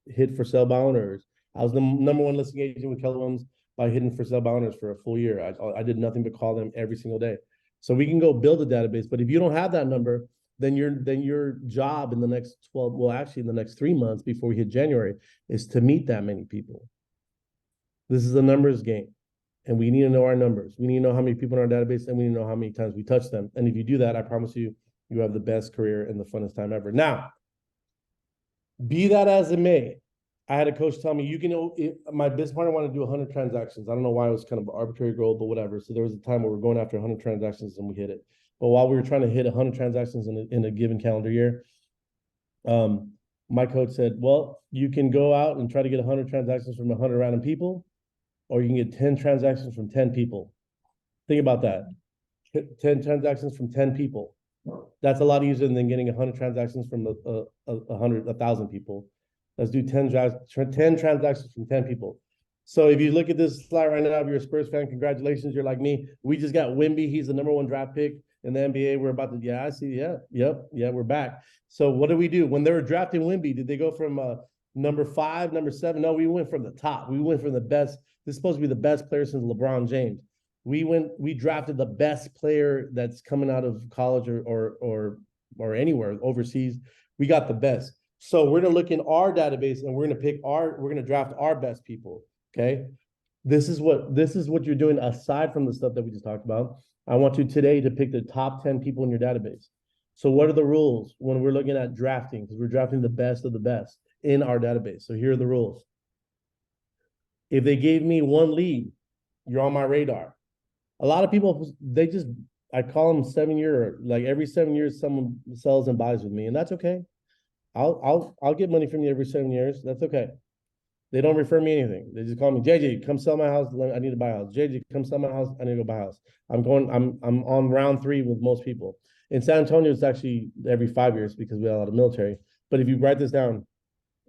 hit for sale by owners. I was the #1 listing agent with Keller Williams by hitting for sale by owners for a full year. I did nothing but call them every single day. So we can go build a database. But if you don't have that number, then your job in the next in the next 3 months before we hit January is to meet that many people. This is a numbers game. And we need to know our numbers. We need to know how many people in our database, and we need to know how many times we touch them. And if you do that, I promise you, you have the best career and the funnest time ever. Now, be that as it may, I had a coach tell me, my business partner wanted to do 100 transactions. I don't know why it was kind of an arbitrary goal, but whatever. So there was a time where we were going after 100 transactions and we hit it. But while we were trying to hit 100 transactions in a given calendar year, my coach said, well, you can go out and try to get 100 transactions from 100 random people, or you can get 10 transactions from 10 people. Think about that. 10 transactions from 10 people. That's a lot easier than getting 100 transactions from 1,000 people. Let's do 10 transactions from 10 people. So if you look at this slide right now, if you're a Spurs fan, congratulations, you're like me. We just got Wemby. He's the #1 draft pick in the NBA. We're about to, I see, we're back. So what do we do? When they were drafting Wemby, did they go from #5, #7? No, we went from the top. We went from the best. This is supposed to be the best player since LeBron James. We drafted the best player that's coming out of college or anywhere overseas. We got the best. So we're gonna look in our database and we're gonna draft our best people. Okay. This is what you're doing aside from the stuff that we just talked about. I want you today to pick the top 10 people in your database. So what are the rules when we're looking at drafting? Because we're drafting the best of the best in our database. So here are the rules. If they gave me 1 lead, you're on my radar. A lot of people, I call them 7-year, like every 7 years, someone sells and buys with me, and that's okay. I'll get money from you every 7 years. That's okay. They don't refer me anything. They just call me, JJ, come sell my house. I need to buy a house. JJ, come sell my house. I need to go buy a house. I'm on round 3 with most people. In San Antonio, it's actually every 5 years because we have a lot of military. But if you write this down,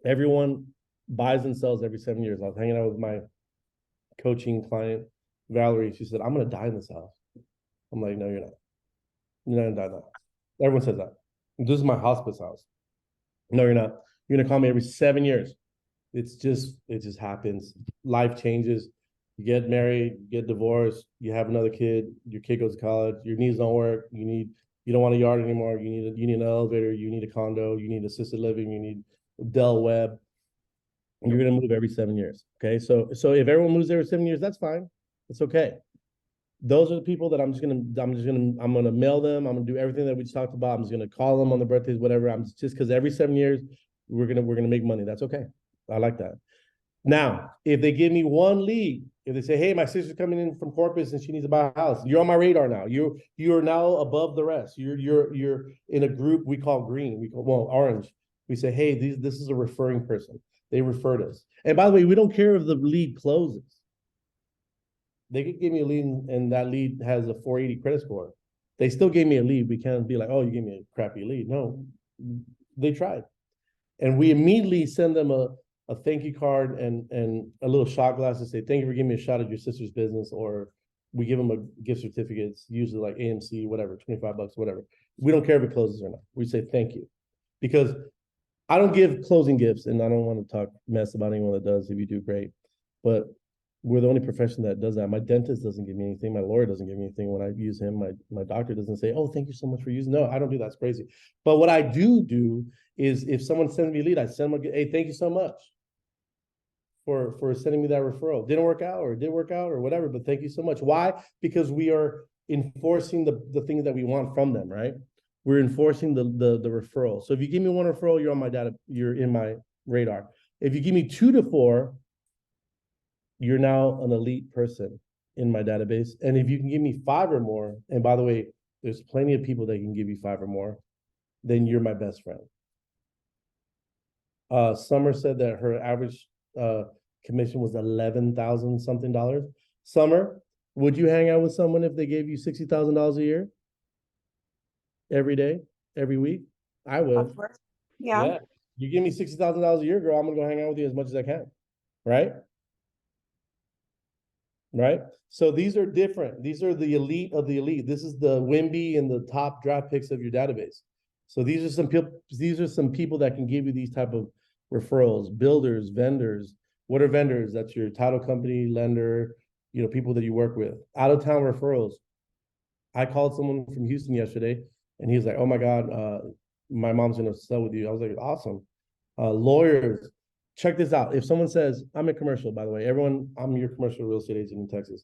everyone buys and sells every 7 years. I was hanging out with my coaching client, Valerie. She said, I'm going to die in this house. I'm like, no, you're not. You're not going to die in that house. Everyone says that. This is my hospice house. No, you're not. You're going to call me every 7 years. It just happens. Life changes. You get married, you get divorced, you have another kid, your kid goes to college, your knees don't work, you don't want a yard anymore, you need an elevator, you need a condo, you need assisted living, you need Dell Web. And you're gonna move every 7 years. Okay. So if everyone moves every 7 years, that's fine. It's okay. Those are the people that I'm gonna mail them. I'm gonna do everything that we just talked about. I'm just gonna call them on their birthdays, whatever. I'm just because every 7 years we're gonna make money. That's okay. I like that. Now, if they give me 1 lead, if they say, hey, my sister's coming in from Corpus and she needs to buy a house, you're on my radar now. You're now above the rest. You're in a group we call green. Orange. We say, hey, this is a referring person. They referred us. And by the way, we don't care if the lead closes. They could give me a lead and that lead has a 480 credit score. They still gave me a lead. We can't be like, oh, you gave me a crappy lead. No, they tried. And we immediately send them a thank you card and a little shot glass to say, thank you for giving me a shot at your sister's business, or we give them a gift certificate, usually like AMC, whatever, $25, whatever. We don't care if it closes or not. We say thank you. Because I don't give closing gifts, and I don't want to talk mess about anyone that does. If you do, great. But we're the only profession that does that. My dentist doesn't give me anything. My lawyer doesn't give me anything when I use him. My doctor doesn't say, oh, thank you so much for using. No, I don't do that. It's crazy. But what I do is if someone sends me a lead, I send them hey, thank you so much for sending me that referral. Didn't work out or did work out or whatever, but thank you so much. Why? Because we are enforcing the things that we want from them, right? we're enforcing the referral. So if you give me one referral, you're on my data, you're in my radar. If you give me 2 to 4, you're now an elite person in my database. And if you can give me 5 or more, and by the way, there's plenty of people that can give you 5 or more, then you're my best friend. Summer said that her average commission was $11,000 something dollars. Summer, would you hang out with someone if they gave you $60,000 a year? Every day, every week? I would. Yeah. You give me $60,000 a year, girl, I'm gonna go hang out with you as much as I can. Right? Right? So these are different. These are the elite of the elite. This is the Wimby and the top draft picks of your database. So these are some people, that can give you these type of referrals, builders, vendors. What are vendors? That's your title company, lender, people that you work with. Out of town referrals. I called someone from Houston yesterday and he was like, oh my God, my mom's gonna sell with you. I was like, awesome. Lawyers, check this out. If someone says, I'm in commercial, by the way, everyone, I'm your commercial real estate agent in Texas.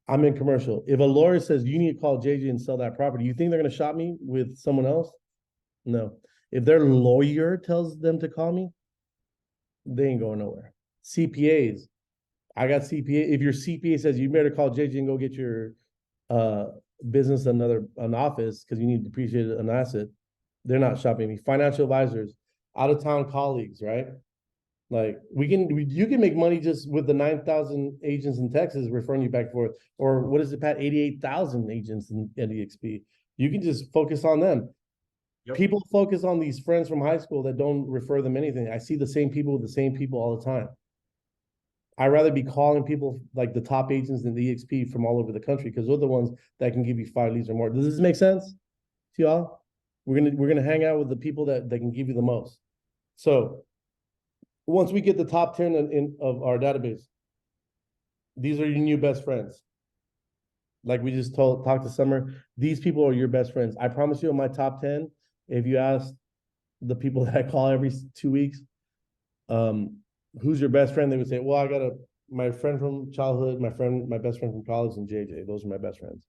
I'm in commercial. If a lawyer says you need to call JJ and sell that property, you think they're gonna shop me with someone else? No. If their lawyer tells them to call me, they ain't going nowhere. CPAs. I got CPA. If your CPA says you better call JJ and go get your business an office because you need to depreciate an asset, they're not shopping me. Financial advisors, out of town colleagues, right? Like you can make money just with the 9,000 agents in Texas referring you back and forth, or what is it, Pat? 88,000 agents at EXP. You can just focus on them. Yep. People focus on these friends from high school that don't refer them anything. I see the same people with the same people all the time. I'd rather be calling people like the top agents in the EXP from all over the country because they're the ones that can give you 5 leads or more. Does this make sense to y'all? We're gonna hang out with the people that can give you the most. So once we get the top 10 of our database, these are your new best friends. Like we just talked to Summer, these people are your best friends. I promise you, in my top 10, if you ask the people that I call every 2 weeks, who's your best friend, they would say, well, I got my friend from childhood, my best friend from college, and JJ. Those are my best friends.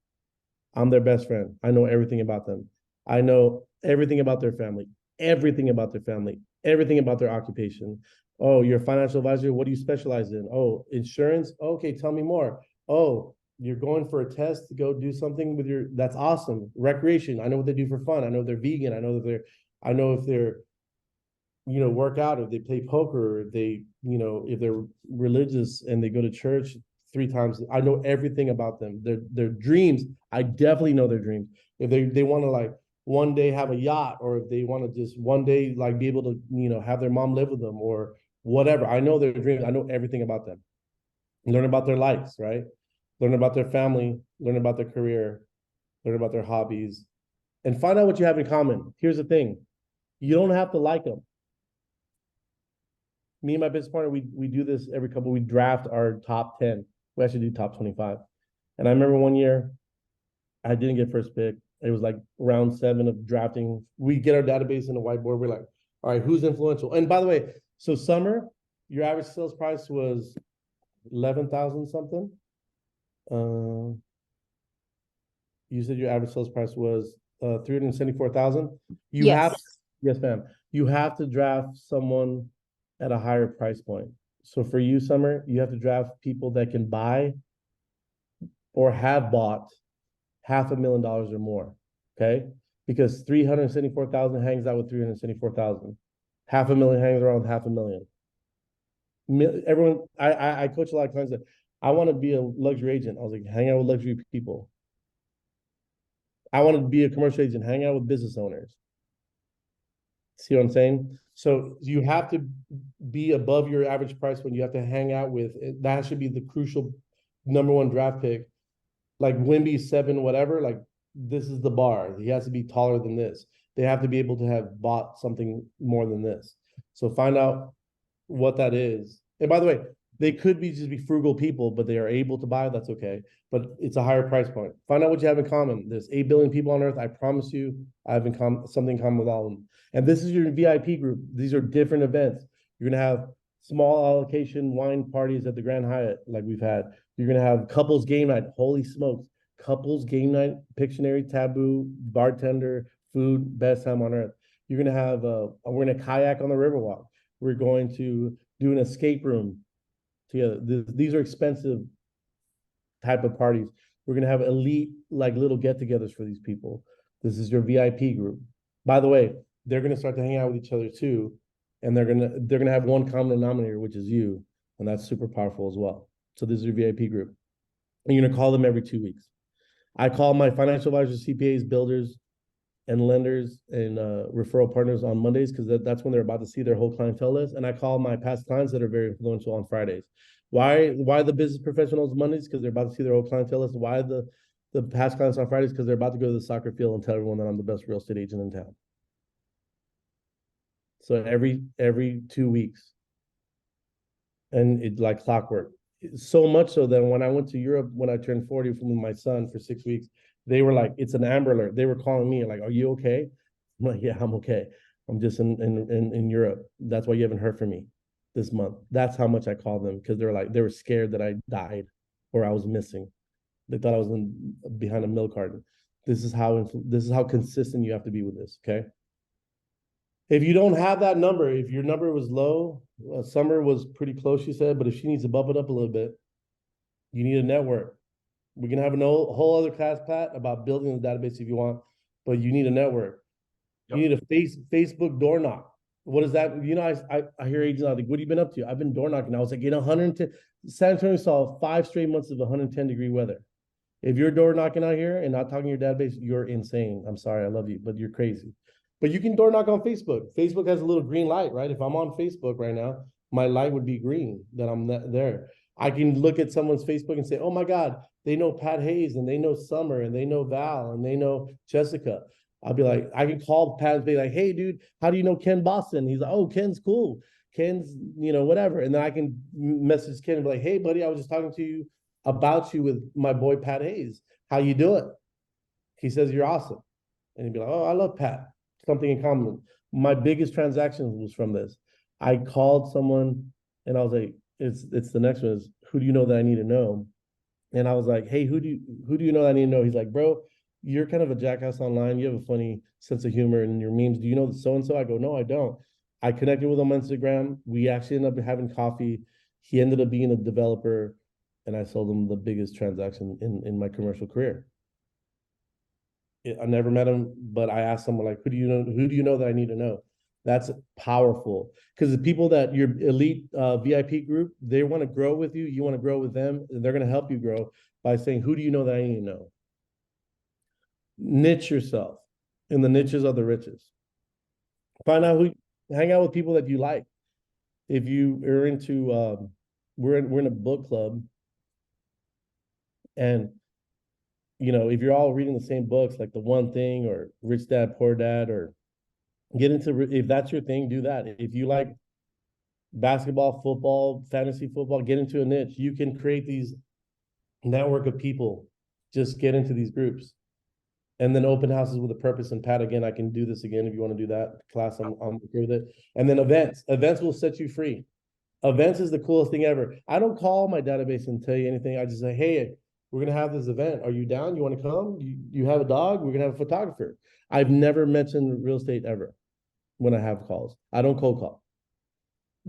I'm their best friend. I know everything about them. I know everything about their family, everything about their occupation. Oh, you're a financial advisor. What do you specialize in? Oh, insurance. Okay, tell me more. Oh, you're going for a test to go do something with that's awesome. Recreation. I know what they do for fun. I know they're vegan. I know if they're work out, if they play poker, if if they're religious and they go to church 3 times. I know everything about them. Their dreams. I definitely know their dreams. If they want to like one day have a yacht, or if they want to just one day like be able to, have their mom live with them or whatever. I know their dreams. I know everything about them. Learn about their likes, right? Learn about their family, learn about their career, learn about their hobbies, and find out what you have in common. Here's the thing. You don't have to like them. Me and my business partner, we do this every couple. We draft our top 10. We actually do top 25. And I remember one year, I didn't get first pick. It was like round 7 of drafting. We get our database in a whiteboard. We're like, all right, who's influential? And by the way, so Summer, your average sales price was 11,000 something. You said your average sales price was 374,000. Yes, ma'am. You have to draft someone at a higher price point. So for you, Summer, you have to draft people that can buy or have bought $500,000 or more. Okay, because 374,000 hangs out with 374,000. $500,000 hangs around with $500,000. Everyone, I coach a lot of clients that I want to be a luxury agent. I was like, hang out with luxury people. I want to be a commercial agent, hang out with business owners. See what I'm saying? So you have to be above your average price when you have to hang out with. That should be the crucial #1 draft pick. Like Wimby 7, whatever, like this is the bar. He has to be taller than this. They have to be able to have bought something more than this. So find out what that is. And by the way, they could just be frugal people, but they are able to buy. That's okay. But it's a higher price point. Find out what you have in common. There's 8 billion people on earth. I promise you, I have something in common with all of them. And this is your VIP group. These are different events. You're going to have small allocation wine parties at the Grand Hyatt, like we've had. You're going to have couples game night. Holy smokes. Couples game night, Pictionary, Taboo, bartender, food, best time on earth. You're gonna have we're gonna kayak on the Riverwalk. We're going to do an escape room together. These are expensive type of parties. We're gonna have elite like little get-togethers for these people. This is your VIP group. By the way, they're gonna start to hang out with each other too, and they're gonna have one common denominator, which is you, and that's super powerful as well. So this is your VIP group, and you're gonna call them every 2 weeks. I call my financial advisors, CPAs, builders, and lenders and referral partners on Mondays because that's when they're about to see their whole clientele list. And I call my past clients that are very influential on Fridays. Why the business professionals Mondays? Because they're about to see their whole clientele list. Why the past clients on Fridays? Because they're about to go to the soccer field and tell everyone that I'm the best real estate agent in town. So every 2 weeks, and it like clockwork. So much so that when I went to Europe when I turned 40 from my son for 6 weeks, they were like, "It's an Amber Alert." They were calling me like, "Are you okay?" I'm like, "Yeah, I'm okay. I'm just in Europe. That's why you haven't heard from me this month." That's how much I called them because they were scared that I died or I was missing. They thought I was behind a milk carton. This is how consistent you have to be with this. Okay. If you don't have that number, if your number was low, Summer was pretty close, she said, but if she needs to bump it up a little bit, you need a network. We can have a whole other class, Pat, about building the database if you want, but you need a network. Yep. You need a Facebook door knock. What is that? You know, I hear agents out like, "What have you been up to?" I've been door knocking. I was like, 110. San Antonio saw 5 straight months of 110-degree weather. If you're door knocking out here and not talking to your database, you're insane. I'm sorry, I love you, but you're crazy. But you can door knock on Facebook. Facebook has a little green light, right? If I'm on Facebook right now, my light would be green that I'm there. I can look at someone's Facebook and say, "Oh my God, they know Pat Hayes and they know Summer and they know Val and they know Jessica." I'll be like, I can call Pat and be like, "Hey, dude, how do you know Ken Boston?" He's like, "Oh, Ken's cool. Ken's, whatever." And then I can message Ken and be like, "Hey, buddy, I was just talking to you about you with my boy Pat Hayes. How you doing?" He says, "You're awesome." And he'd be like, "Oh, I love Pat." Something in common. My biggest transaction was from this. I called someone and I was like, it's the next one is, "Who do you know that I need to know?" And I was like, "Hey, who do you know that I need to know?" He's like, "Bro, you're kind of a jackass online. You have a funny sense of humor in your memes. Do you know so and so?" I go, "No, I don't." I connected with him on Instagram. We actually ended up having coffee. He ended up being a developer, and I sold him the biggest transaction in my commercial career. I never met him, but I asked someone like, "Who do you know? Who do you know that I need to know?" That's powerful because the people that your elite VIP group, they want to grow with you. You want to grow with them, and they're going to help you grow by saying, "Who do you know that I need to know?" Niche yourself, and the niches are the riches. Find out hang out with people that you like. If you are into, we're in a book club, and if you're all reading the same books, like The One Thing or Rich Dad Poor Dad, or get into, if that's your thing, do that. If you like basketball, football, fantasy football, get into a niche. You can create these network of people. Just get into these groups. And then open houses with a purpose. And Pat, again, I can do this again if you want to do that class. I'm okay with it. And then events. Events will set you free. Events is the coolest thing ever. I don't call my database and tell you anything. I just say, "Hey, we're gonna have this event. Are you down? You want to come? You have a dog? We're gonna have a photographer." I've never mentioned real estate ever when I have calls. I don't cold call.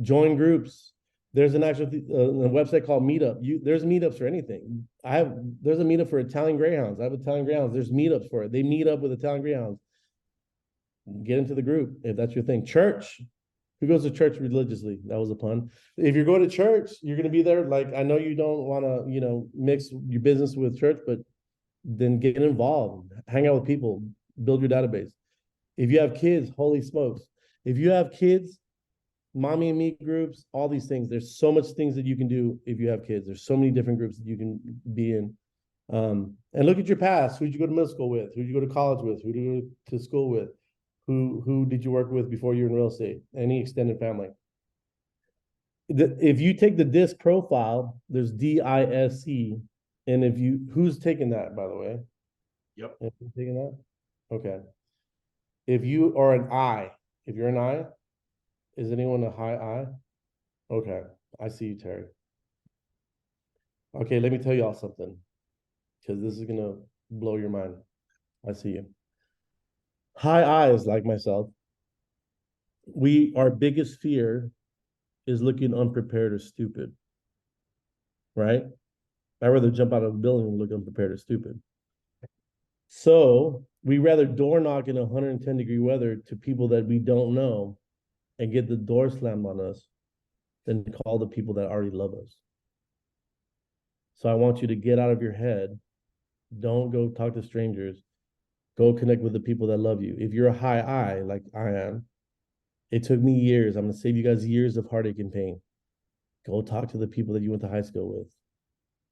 Join groups. There's an actual a website called Meetup. There's meetups for anything. There's a meetup for Italian Greyhounds. I have Italian Greyhounds. There's meetups for it. They meet up with Italian Greyhounds. Get into the group if that's your thing. Church. Who goes to church religiously? That was a pun. If you're going to church, you're going to be there. Like, I know you don't want to, mix your business with church, but then get involved. Hang out with people. Build your database. If you have kids, holy smokes. If you have kids, mommy and me groups, all these things. There's so much things that you can do if you have kids. There's so many different groups that you can be in. And look at your past. Who'd you go to middle school with? Who'd you go to college with? Who did you go to school with? Who did you work with before you were in real estate? Any extended family. If you take the DISC profile, there's DISC. And who's taking that, by the way? Yep. Who's taking that? Okay. If you are an I, if you're an I, is anyone a high I? Okay. I see you, Terry. Okay, let me tell y'all something, because this is gonna blow your mind. I see you. high eyes like myself, our biggest fear is looking unprepared or stupid, right? I'd rather jump out of a building and look unprepared or stupid. So we rather door knock in 110-degree weather to people that we don't know and get the door slammed on us than call the people that already love us. So I want you to get out of your head. Don't go talk to strangers. Go connect with the people that love you. If you're a high I, like I am, it took me years. I'm going to save you guys years of heartache and pain. Go talk to the people that you went to high school with.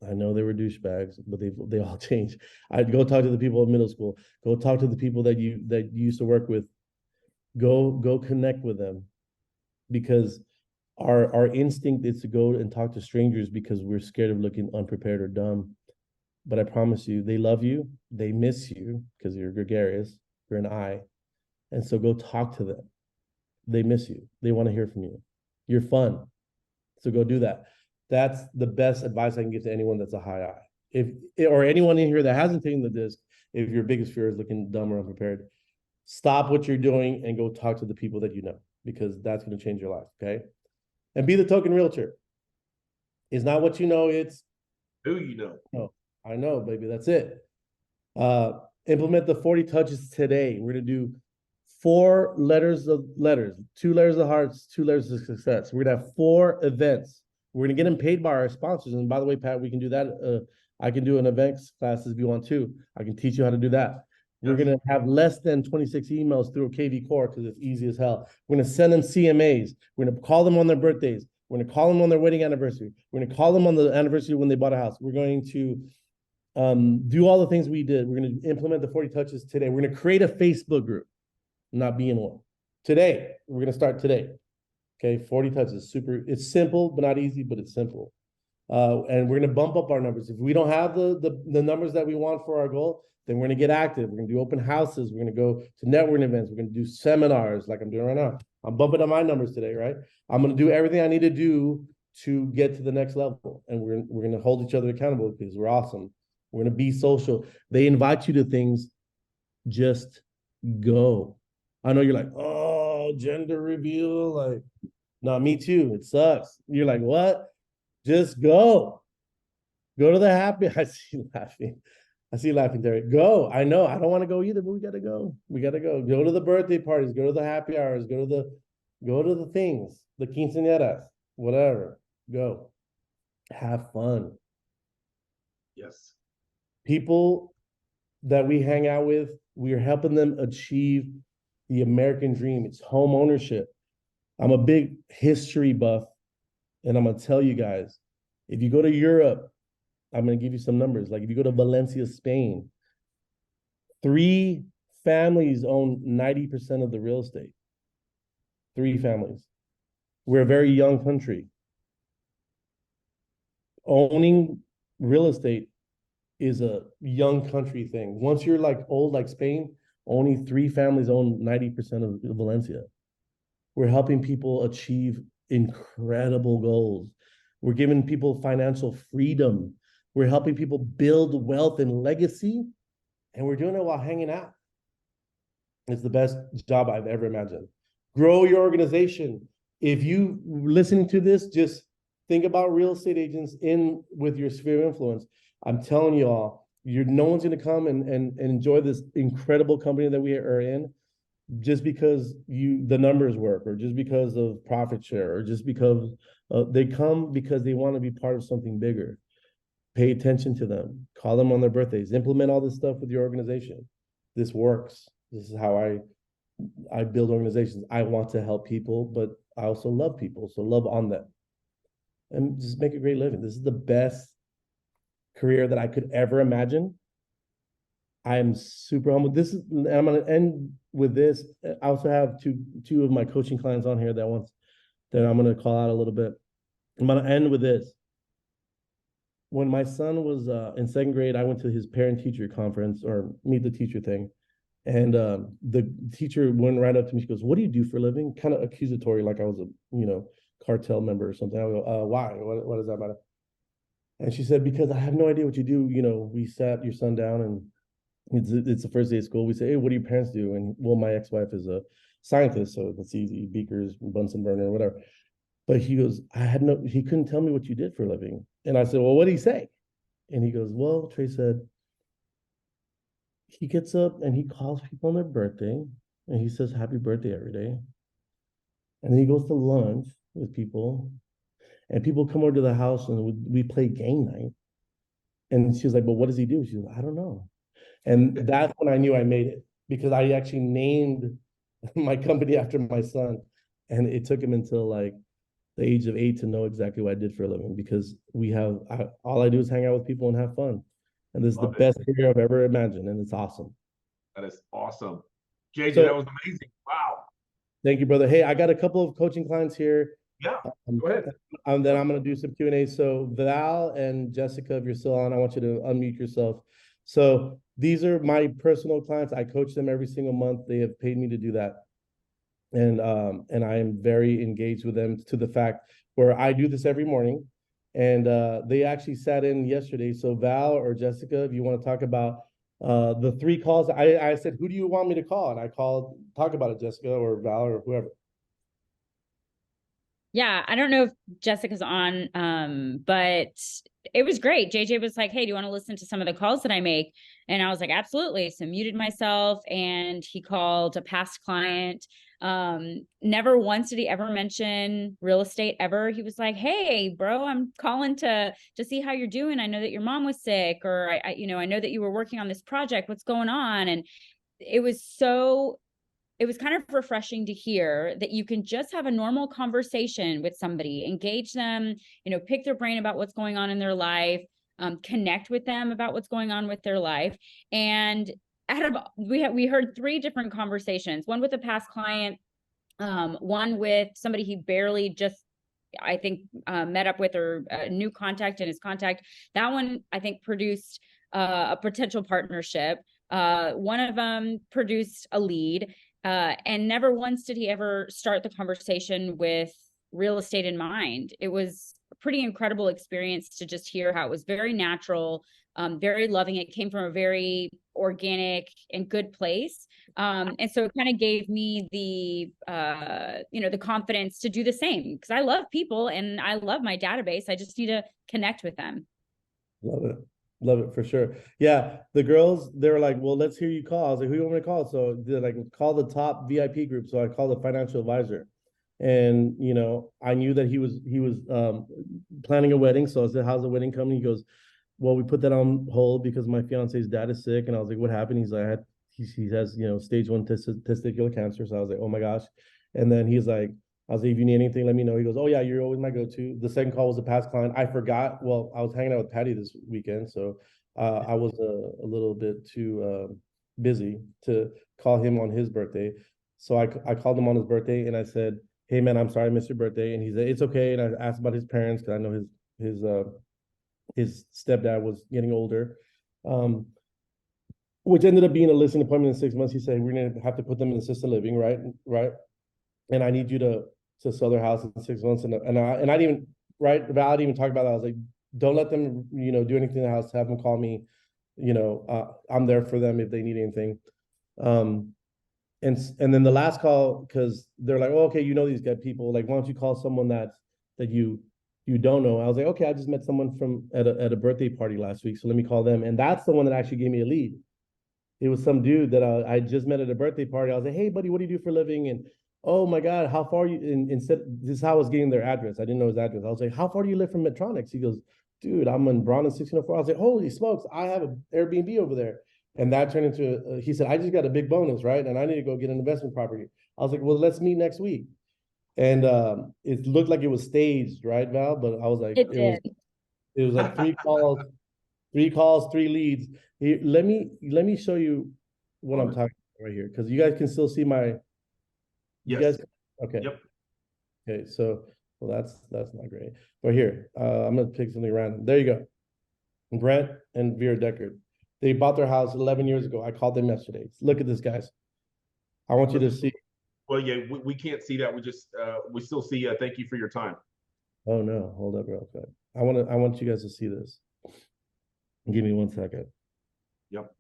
I know they were douchebags, but they all changed. I'd go talk to the people in middle school. Go talk to the people that you used to work with. Go connect with them, because our instinct is to go and talk to strangers because we're scared of looking unprepared or dumb. But I promise you, they love you. They miss you because you're gregarious. You're an I, and so go talk to them. They miss you. They want to hear from you. You're fun, so go do that. That's the best advice I can give to anyone that's a high I. If or anyone in here that hasn't taken the disc, if your biggest fear is looking dumb or unprepared, stop what you're doing and go talk to the people that you know, because that's going to change your life. Okay, and be the token realtor. It's not what you know; it's Who you know. no. I know, baby. That's it. Uh, implement the 40 touches today. We're going to do 4 letters, 2 letters of hearts, 2 letters of success. We're going to have 4 events. We're going to get them paid by our sponsors. And by the way, Pat, we can do that. I can do an events class if you want to. I can teach you how to do that. We're going to have less than 26 emails through a KV Core because it's easy as hell. We're going to send them CMAs. We're going to call them on their birthdays. We're going to call them on their wedding anniversary. We're going to call them on the anniversary when they bought a house. We're going to do all the things we did. We're going to implement the 40 touches today. We're going to create a Facebook group, not be in one. Today, we're going to start today. Okay, 40 touches, super. It's simple, but not easy, but it's simple. And we're going to bump up our numbers. If we don't have the numbers that we want for our goal, then we're going to get active. We're going to do open houses. We're going to go to networking events. We're going to do seminars like I'm doing right now. I'm bumping up my numbers today, right? I'm going to do everything I need to do to get to the next level. And we're going to hold each other accountable because we're awesome. We're going to be social. They invite you to things. Just go. I know you're like, oh, gender reveal. Like, no, me too. It sucks. You're like, what? Just go. Go to the happy. I see you laughing. I see you laughing, Terry. Go. I know. I don't want to go either, but we gotta go. We gotta go. Go to the birthday parties. Go to the happy hours. Go to the things. The quinceañeras. Whatever. Go. Have fun. Yes. People that we hang out with, we are helping them achieve the American dream. It's home ownership. I'm a big history buff, and I'm gonna tell you guys, if you go to Europe, I'm gonna give you some numbers. Like if you go to Valencia, Spain, 3 families own 90% of the real estate. 3 families. We're a very young country. Owning real estate is a young country thing. Once you're like old, like Spain, only 3 families own 90% of Valencia. We're helping people achieve incredible goals. We're giving people financial freedom. We're helping people build wealth and legacy, and we're doing it while hanging out. It's the best job I've ever imagined. Grow your organization. If you listening to this, just think about real estate agents in with your sphere of influence. I'm telling you all, no one's going to come and enjoy this incredible company that we are in just because the numbers work, or just because of profit share, or just because they come because they want to be part of something bigger. Pay attention to them. Call them on their birthdays. Implement all this stuff with your organization. This works. This is how I build organizations. I want to help people, but I also love people, so love on them. And just make a great living. This is the best career that I could ever imagine. I am super humble. I'm going to end with this. I also have two of my coaching clients on here that I'm going to call out a little bit. I'm going to end with this. When my son was in 2nd grade, I went to his parent-teacher conference, or meet the teacher thing. And the teacher went right up to me. She goes, "What do you do for a living?" Kind of accusatory, like I was a cartel member or something. I go, "Why? What does that matter?" And she said, "Because I have no idea what you do. We sat your son down and It's the first day of school. We say, hey, what do your parents do? And well, my ex-wife is a scientist, so that's easy. Beakers, Bunsen burner, whatever. But he goes, he couldn't tell me what you did for a living. And I said, well, what did he say? And he goes, well, Trey said, he gets up and he calls people on their birthday and he says happy birthday every day. And then he goes to lunch with people and people come over to the house and we play game night. And she was like, but what does he do? She was like, I don't know. And that's when I knew I made it because I actually named my company after my son. And it took him until like the age of 8 to know exactly what I did for a living because all I do is hang out with people and have fun. And this is the Love it. best career I've ever imagined. And it's awesome. That is awesome. JJ, that So was amazing. Wow. thank you, brother. Hey, I got a couple of coaching clients here. Yeah, Um, go ahead. and then I'm going to do some Q&A. So Val and Jessica, if you're still on, I want you to unmute yourself. So these are my personal clients. I coach them every single month. They have paid me to do that. And I am very engaged with them to the fact where I do this every morning. And they actually sat in yesterday. So Val or Jessica, if you want to talk about the 3 calls, I said, who do you want me to call? And I called, talk about it, Jessica or Val or whoever. Yeah, I don't know if Jessica's on, but it was great. JJ was like, hey, do you want to listen to some of the calls that I make? And I was like, absolutely. So muted myself and he called a past client. Never once did he ever mention real estate ever. He was like, hey, bro, I'm calling to see how you're doing. I know that your mom was sick, or I know that you were working on this project. What's going on? And it was kind of refreshing to hear that you can just have a normal conversation with somebody, engage them, pick their brain about what's going on in their life, connect with them about what's going on with their life. And we heard 3 different conversations, one with a past client, one with somebody he barely just, I think, met up with, or a new contact in his contact. That one, I think, produced a potential partnership. One of them produced a lead. And never once did he ever start the conversation with real estate in mind. It was a pretty incredible experience to just hear how it was very natural, very loving. It came from a very organic and good place. And so it kind of gave me the confidence to do the same, because I love people and I love my database. I just need to connect with them. Love it. Love it for sure. Yeah. The girls, they were like, well, let's hear you call. I was like, who you want me to call? So they're like, call the top VIP group. So I called the financial advisor. And I knew that he was planning a wedding. So I said, how's the wedding coming? He goes, well, we put that on hold because my fiance's dad is sick. And I was like, what happened? He's like, he has, stage 1 testicular cancer. So I was like, oh my gosh. And then he's like, I was like, if you need anything, let me know. He goes, oh yeah, you're always my go-to. The second call was a past client. I forgot. Well, I was hanging out with Patty this weekend, so I was a little bit too busy to call him on his birthday. So I called him on his birthday and I said, hey man, I'm sorry I missed your birthday. And he said, it's okay. And I asked about his parents because I know his stepdad was getting older. Which ended up being a listing appointment in 6 months. He said, we're gonna have to put them in assisted living, right? Right. And I need you to sell their house in 6 months. And I didn't even, right, Val didn't even talk about that. I was like, don't let them, do anything in the house. Have them call me. I'm there for them if they need anything. And then the last call, because they're like, oh, okay, these good people. Like, why don't you call someone that you don't know? I was like, okay, I just met someone from at a birthday party last week, so let me call them. And that's the one that actually gave me a lead. It was some dude that I just met at a birthday party. I was like, hey, buddy, what do you do for a living? And oh my God, how far are you? And instead, this is how I was getting their address. I didn't know his address. I was like, how far do you live from Medtronics? He goes, dude, I'm in Braun 1604. I was like, holy smokes, I have an Airbnb over there. And that turned into, he said, I just got a big bonus, right? And I need to go get an investment property. I was like, well, let's meet next week. And it looked like it was staged, right, Val? But I was like, it was like 3 calls, 3 leads. Here, let me show you what I'm talking about right here, because you guys can still see my. You Yes. guys, okay. Yep. Okay, so well, that's not great. But here, I'm gonna pick something random. There you go. Brent and Vera Deckard. They bought their house 11 years ago. I called them yesterday. Look at this, guys. I want you to see. Well, yeah, we can't see that. We still see. Thank you for your time. Oh no, hold up real quick. I want you guys to see this. Give me 1 second. Yep.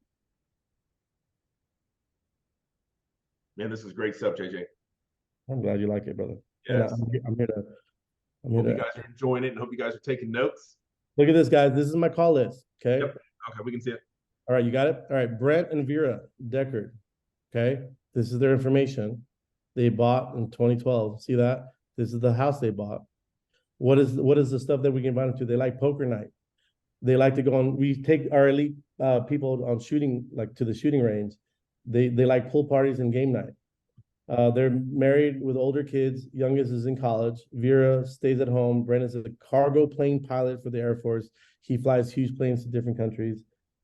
Man, this is great stuff, JJ. I'm glad you like it, brother. And Yes. I'm here to. Hope you guys are enjoying it, and hope you guys are taking notes. Look at this, guys. This is my call list. Okay. Yep. Okay, we can see it. All right, you got it. All right, Brent and Vera Deckard. Okay, this is their information. They bought in 2012. See that? This is the house they bought. What is the stuff that we can invite them to? They like poker night. They like to go on. We take our elite people on shooting, like to the shooting range. They like pool parties and game night. They're married with older kids. Youngest is in college. Vera stays at home. Brent is a cargo plane pilot for the Air Force. He flies huge planes to different countries.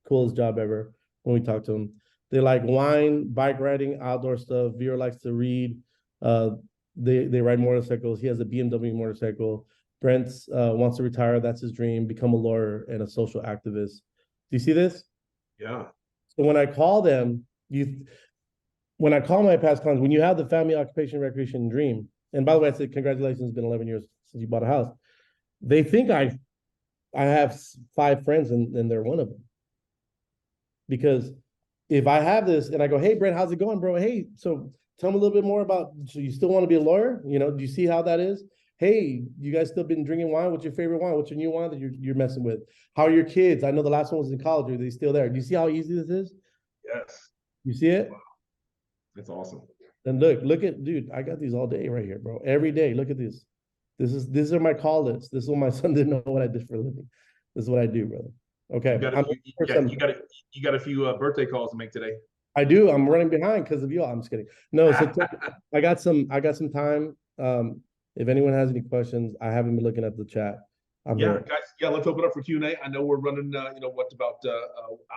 Coolest job ever when we talk to him. They like wine, bike riding, outdoor stuff. Vera likes to read. They ride motorcycles. He has a BMW motorcycle. Brent wants to retire. That's his dream. Become a lawyer and a social activist. Do you see this? Yeah. So when I call them, when I call my past clients, when you have the family, occupation, recreation, dream, and by the way, I said congratulations, it's been 11 years since you bought a house. They think I have 5 friends and they're one of them. Because if I have this and I go, hey, Brent, how's it going, bro? Hey, so tell me a little bit more about, so you still want to be a lawyer? You know, do you see how that is? Hey, you guys still been drinking wine? What's your favorite wine? What's your new wine that you're messing with? How are your kids? I know the last one was in college. Are they still there? Do you see how easy this is? Yes. You see it? Wow. That's awesome. And look at, dude, I got these all day right here, bro. Every day. Look at this. These are my call lists. This is what my son didn't know what I did for a living. This is what I do, brother. Okay. You got a few birthday calls to make today. I do. I'm running behind because of you. I'm just kidding. No, so I got some time. If anyone has any questions, I haven't been looking at the chat. Guys. Yeah, let's open up for Q&A. I know we're running, about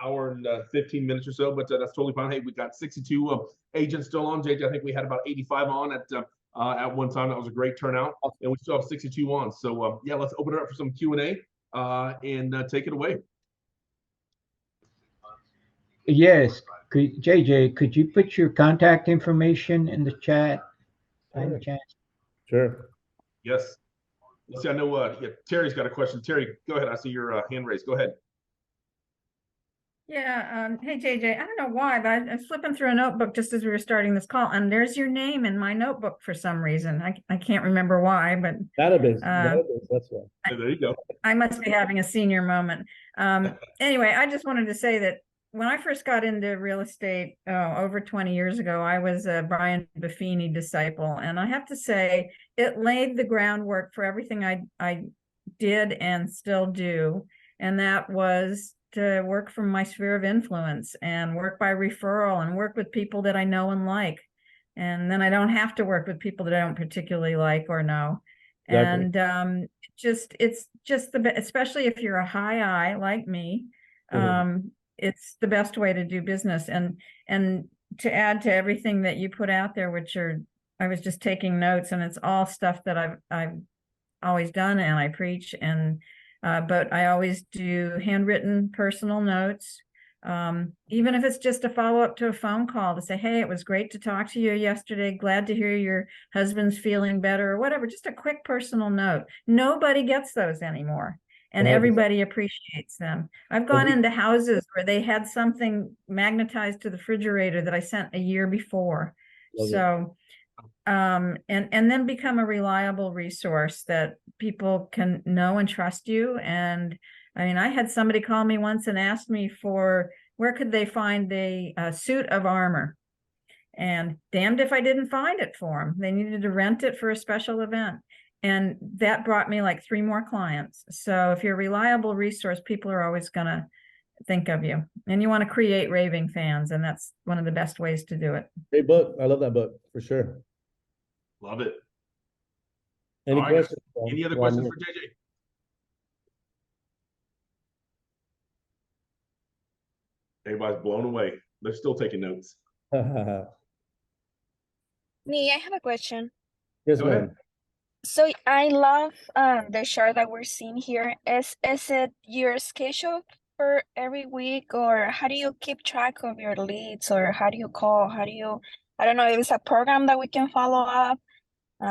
hour and 15 minutes or so, but that's totally fine. Hey, we got 62 agents still on. JJ, I think we had about 85 on at one time. That was a great turnout, and we still have 62 on. So yeah, let's open it up for some Q&A and take it away. Yes, JJ, could you put your contact information in the chat? Sure. Yes. Let's see. I know. Terry's got a question. Terry, go ahead. I see your hand raised. Go ahead. Yeah. Hey, JJ. I don't know why, but I was flipping through a notebook just as we were starting this call, and there's your name in my notebook for some reason. I can't remember why, but database. That's why. There you go. I must be having a senior moment. Anyway, I just wanted to say that when I first got into real estate over 20 years ago, I was a Brian Buffini disciple. And I have to say, it laid the groundwork for everything I did and still do. And that was to work from my sphere of influence and work by referral and work with people that I know and like. And then I don't have to work with people that I don't particularly like or know. Exactly. And it's just especially if you're a high I like me, it's the best way to do business. And to add to everything that you put out there, I was just taking notes, and it's all stuff that I've always done and I preach, and but I always do handwritten personal notes, even if it's just a follow-up to a phone call to say, hey, it was great to talk to you yesterday, glad to hear your husband's feeling better, or whatever, just a quick personal note. Nobody gets those anymore. And everybody appreciates them. I've gone into houses where they had something magnetized to the refrigerator that I sent a year before. So, and then become a reliable resource that people can know and trust you. And I mean, I had somebody call me once and ask me for where could they find a suit of armor. And damned if I didn't find it for them. They needed to rent it for a special event. And that brought me like 3 more clients. So if you're a reliable resource, people are always going to think of you. And you want to create raving fans. And that's one of the best ways to do it. Great book. I love that book for sure. Love it. Any questions? Any other questions for JJ? Everybody's blown away. They're still taking notes. Me, I have a question. Yes, ma'am. So I love the chart that we're seeing here. Is it your schedule for every week, or how do you keep track of your leads, or how do you call? I don't know if it's a program that we can follow up.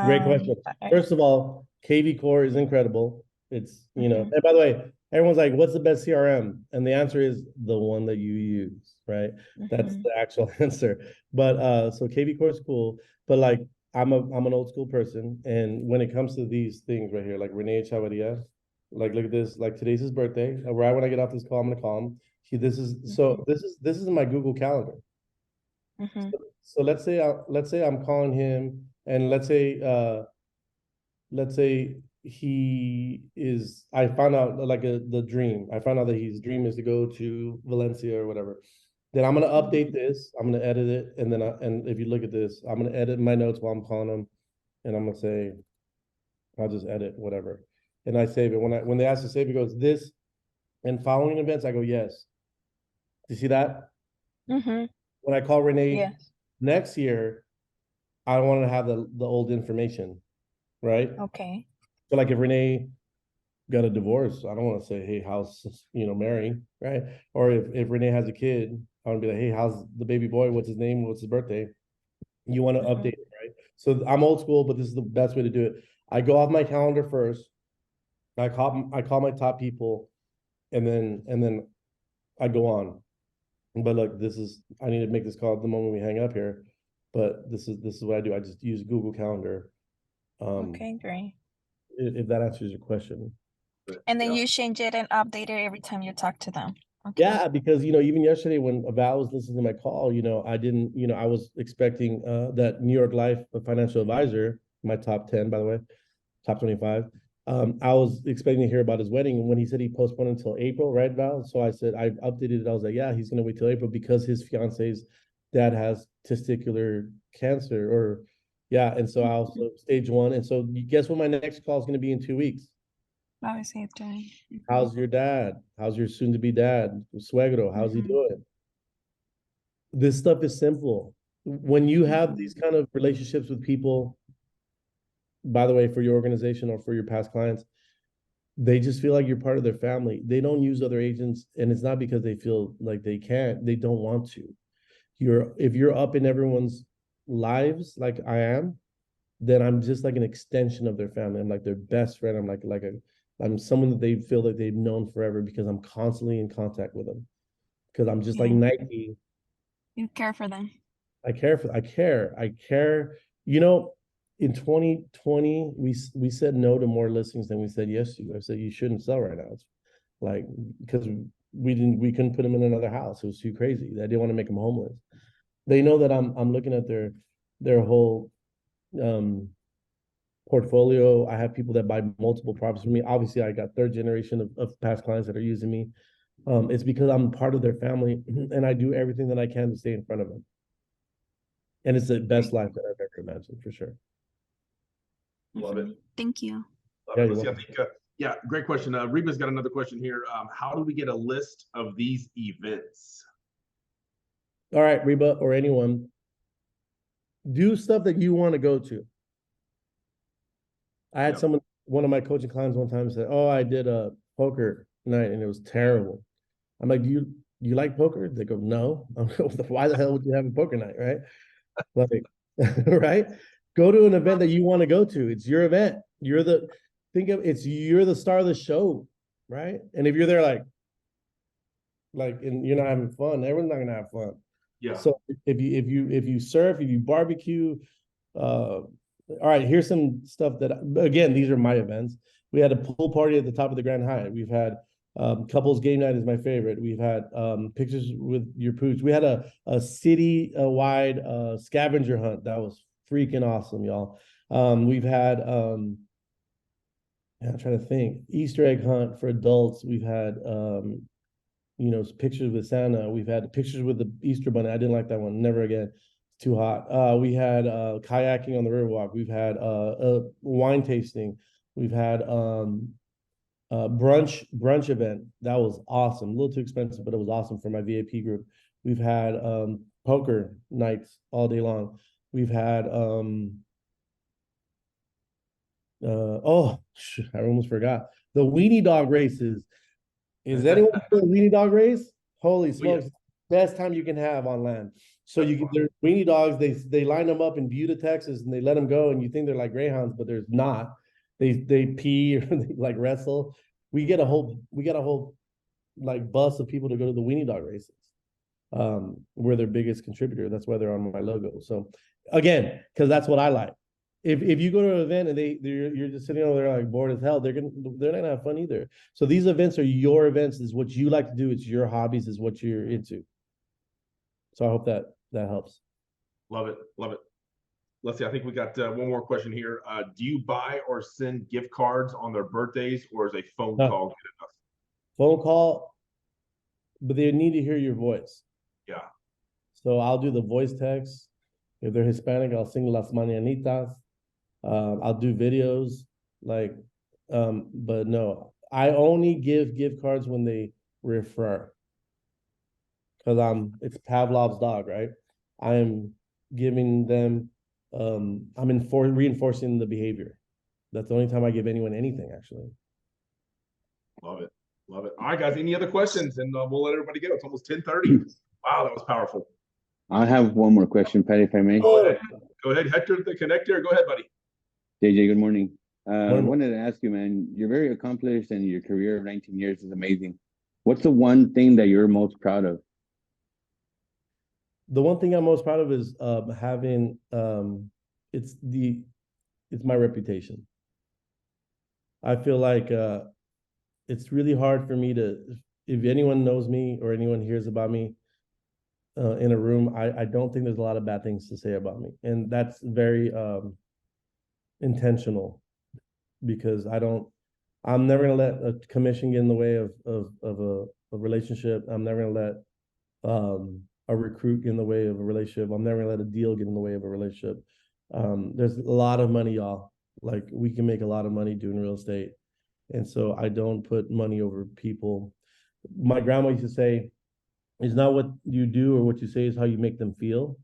Great question. First of all, KV Core is incredible. It's, and by the way, everyone's like, what's the best CRM? And the answer is the one that you use, right? That's the actual answer. But so KV Core is cool, but like I'm an old school person, and when it comes to these things right here, like Renee Chavarria, like look at this, like today's his birthday. Right when I get off this call, I'm gonna call him. This is my Google Calendar. So let's say I'm calling him, and let's say he is, I found out like the dream. I found out that his dream is to go to Valencia or whatever. Then I'm gonna update this. I'm gonna edit it, and then and if you look at this, I'm gonna edit my notes while I'm calling him, and I'm gonna say, I'll just edit whatever, and I save it. When they ask to save, it goes this, and following events, I go yes. Do you see that? When I call Renee Yes. next year, I want to have the old information, right? Okay. So like if Renee got a divorce, I don't want to say, hey, how's Mary, right? Or if Renee has a kid, I want to be like, hey, how's the baby boy? What's his name? What's his birthday? You want to update it, right? So I'm old school, but this is the best way to do it. I go off my calendar first. I call my top people, and then I go on. But look, I need to make this call at the moment we hang up here. But this is what I do. I just use Google Calendar. Okay, great. If that answers your question. And then you change it and update it every time you talk to them. Okay. Yeah, because even yesterday when Val was listening to my call, I didn't, I was expecting that New York Life financial advisor, my top 10, by the way, top 25. I was expecting to hear about his wedding, and when he said he postponed until April, right, Val? So I said I updated it. I was like, yeah, he's gonna wait till April because his fiance's dad has testicular cancer, or yeah, and so I also stage 1, and so guess what? My next call is gonna be in 2 weeks. Obviously, How's your dad? How's your soon-to-be dad, suegro? How's he doing? This stuff is simple. When you have these kind of relationships with people, by the way, for your organization or for your past clients, they just feel like you're part of their family. They don't use other agents, and it's not because they feel like they can't. They don't want to. If you're up in everyone's lives like I am, then I'm just like an extension of their family. I'm like their best friend. I'm someone that they feel that they've known forever because I'm constantly in contact with them. Because I'm just like Nike. You care for them. I care. In 2020, we said no to more listings than we said yes to. I said you shouldn't sell right now. It's like because we couldn't put them in another house. It was too crazy. I didn't want to make them homeless. They know that I'm looking at their whole portfolio. I have people that buy multiple properties from me. Obviously, I got third generation of past clients that are using me. It's because I'm part of their family, and I do everything that I can to stay in front of them. And it's the best life that I've ever imagined, for sure. Love it. Thank you. Yeah, Let's see, I think, yeah, great question. Reba's got another question here. How do we get a list of these events? All right, Reba or anyone, do stuff that you want to go to. I had one of my coaching clients one time said, "Oh, I did a poker night and it was terrible." I'm like, "Do you like poker?" They go, "No." I'm like, "Why the hell would you have a poker night?" Right? Like, right? Go to an event that you want to go to. It's your event. You're the star of the show, right? And if you're there and you're not having fun, everyone's not gonna have fun. Yeah. So if you surf, if you barbecue, all right, here's some stuff that, again, these are my events. We had a pool party at the top of the Grand Hyatt. We've had couples game night is my favorite. We've had pictures with your pooch. We had a city-wide scavenger hunt. That was freaking awesome, y'all. We've had, I'm trying to think, Easter egg hunt for adults. We've had, pictures with Santa. We've had pictures with the Easter bunny. I didn't like that one. Never again. It's too hot. We had kayaking on the Riverwalk. We've had a wine tasting. We've had brunch event. That was awesome. A little too expensive, but it was awesome for my VIP group. We've had poker nights all day long. We've had I almost forgot the weenie dog races. Is anyone doing a weenie dog race? Holy smokes! Best time you can have on land. So there's weenie dogs. They line them up in Buda, Texas, and they let them go, and you think they're like greyhounds, but there's not. They pee or they like wrestle. we get a whole like bus of people to go to the weenie dog races. We're their biggest contributor. That's why they're on my logo. So again, because that's what I like. If you go to an event and you're just sitting over there like bored as hell, they're not gonna have fun either. So these events are your events. Is what you like to do. It's your hobbies. Is what you're into. So I hope that helps. Love it. Love it. Let's see. I think we got one more question here. Do you buy or send gift cards on their birthdays, or is a phone call good enough? Phone call, but they need to hear your voice. Yeah. So I'll do the voice text. If they're Hispanic, I'll sing Las Mañanitas. I'll do videos, like, but no, I only give gift cards when they refer. Because it's Pavlov's dog, right? I am giving them, I'm reinforcing the behavior. That's the only time I give anyone anything, actually. Love it. Love it. All right, guys. Any other questions? And we'll let everybody go. It's almost 10:30. Wow, that was powerful. I have one more question, Pat, if I may. Go ahead. Hector, the connector. Go ahead, buddy. JJ, good morning. I wanted to ask you, man, you're very accomplished and your career of 19 years is amazing. What's the one thing that you're most proud of? The one thing I'm most proud of is having it's my reputation. I feel like it's really hard for me to, if anyone knows me or anyone hears about me in a room, I don't think there's a lot of bad things to say about me. And that's very intentional, because I'm never gonna let a commission get in the way of a relationship. I'm never gonna let a recruit get in the way of a relationship. I'm never gonna let a deal get in the way of a relationship. There's a lot of money, y'all. Like, we can make a lot of money doing real estate. And so I don't put money over people. My grandma used to say, it's not what you do or what you say, is how you make them feel.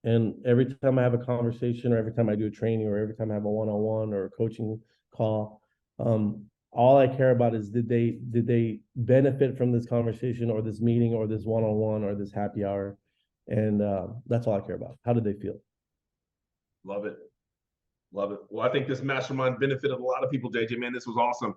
And every time I have a conversation, or every time I do a training, or every time I have a one-on-one or a coaching call, all I care about is, did they benefit from this conversation or this meeting or this one-on-one or this happy hour? And that's all I care about. How did they feel? Love it. Love it. Well, I think this mastermind benefited a lot of people, JJ, man. This was awesome.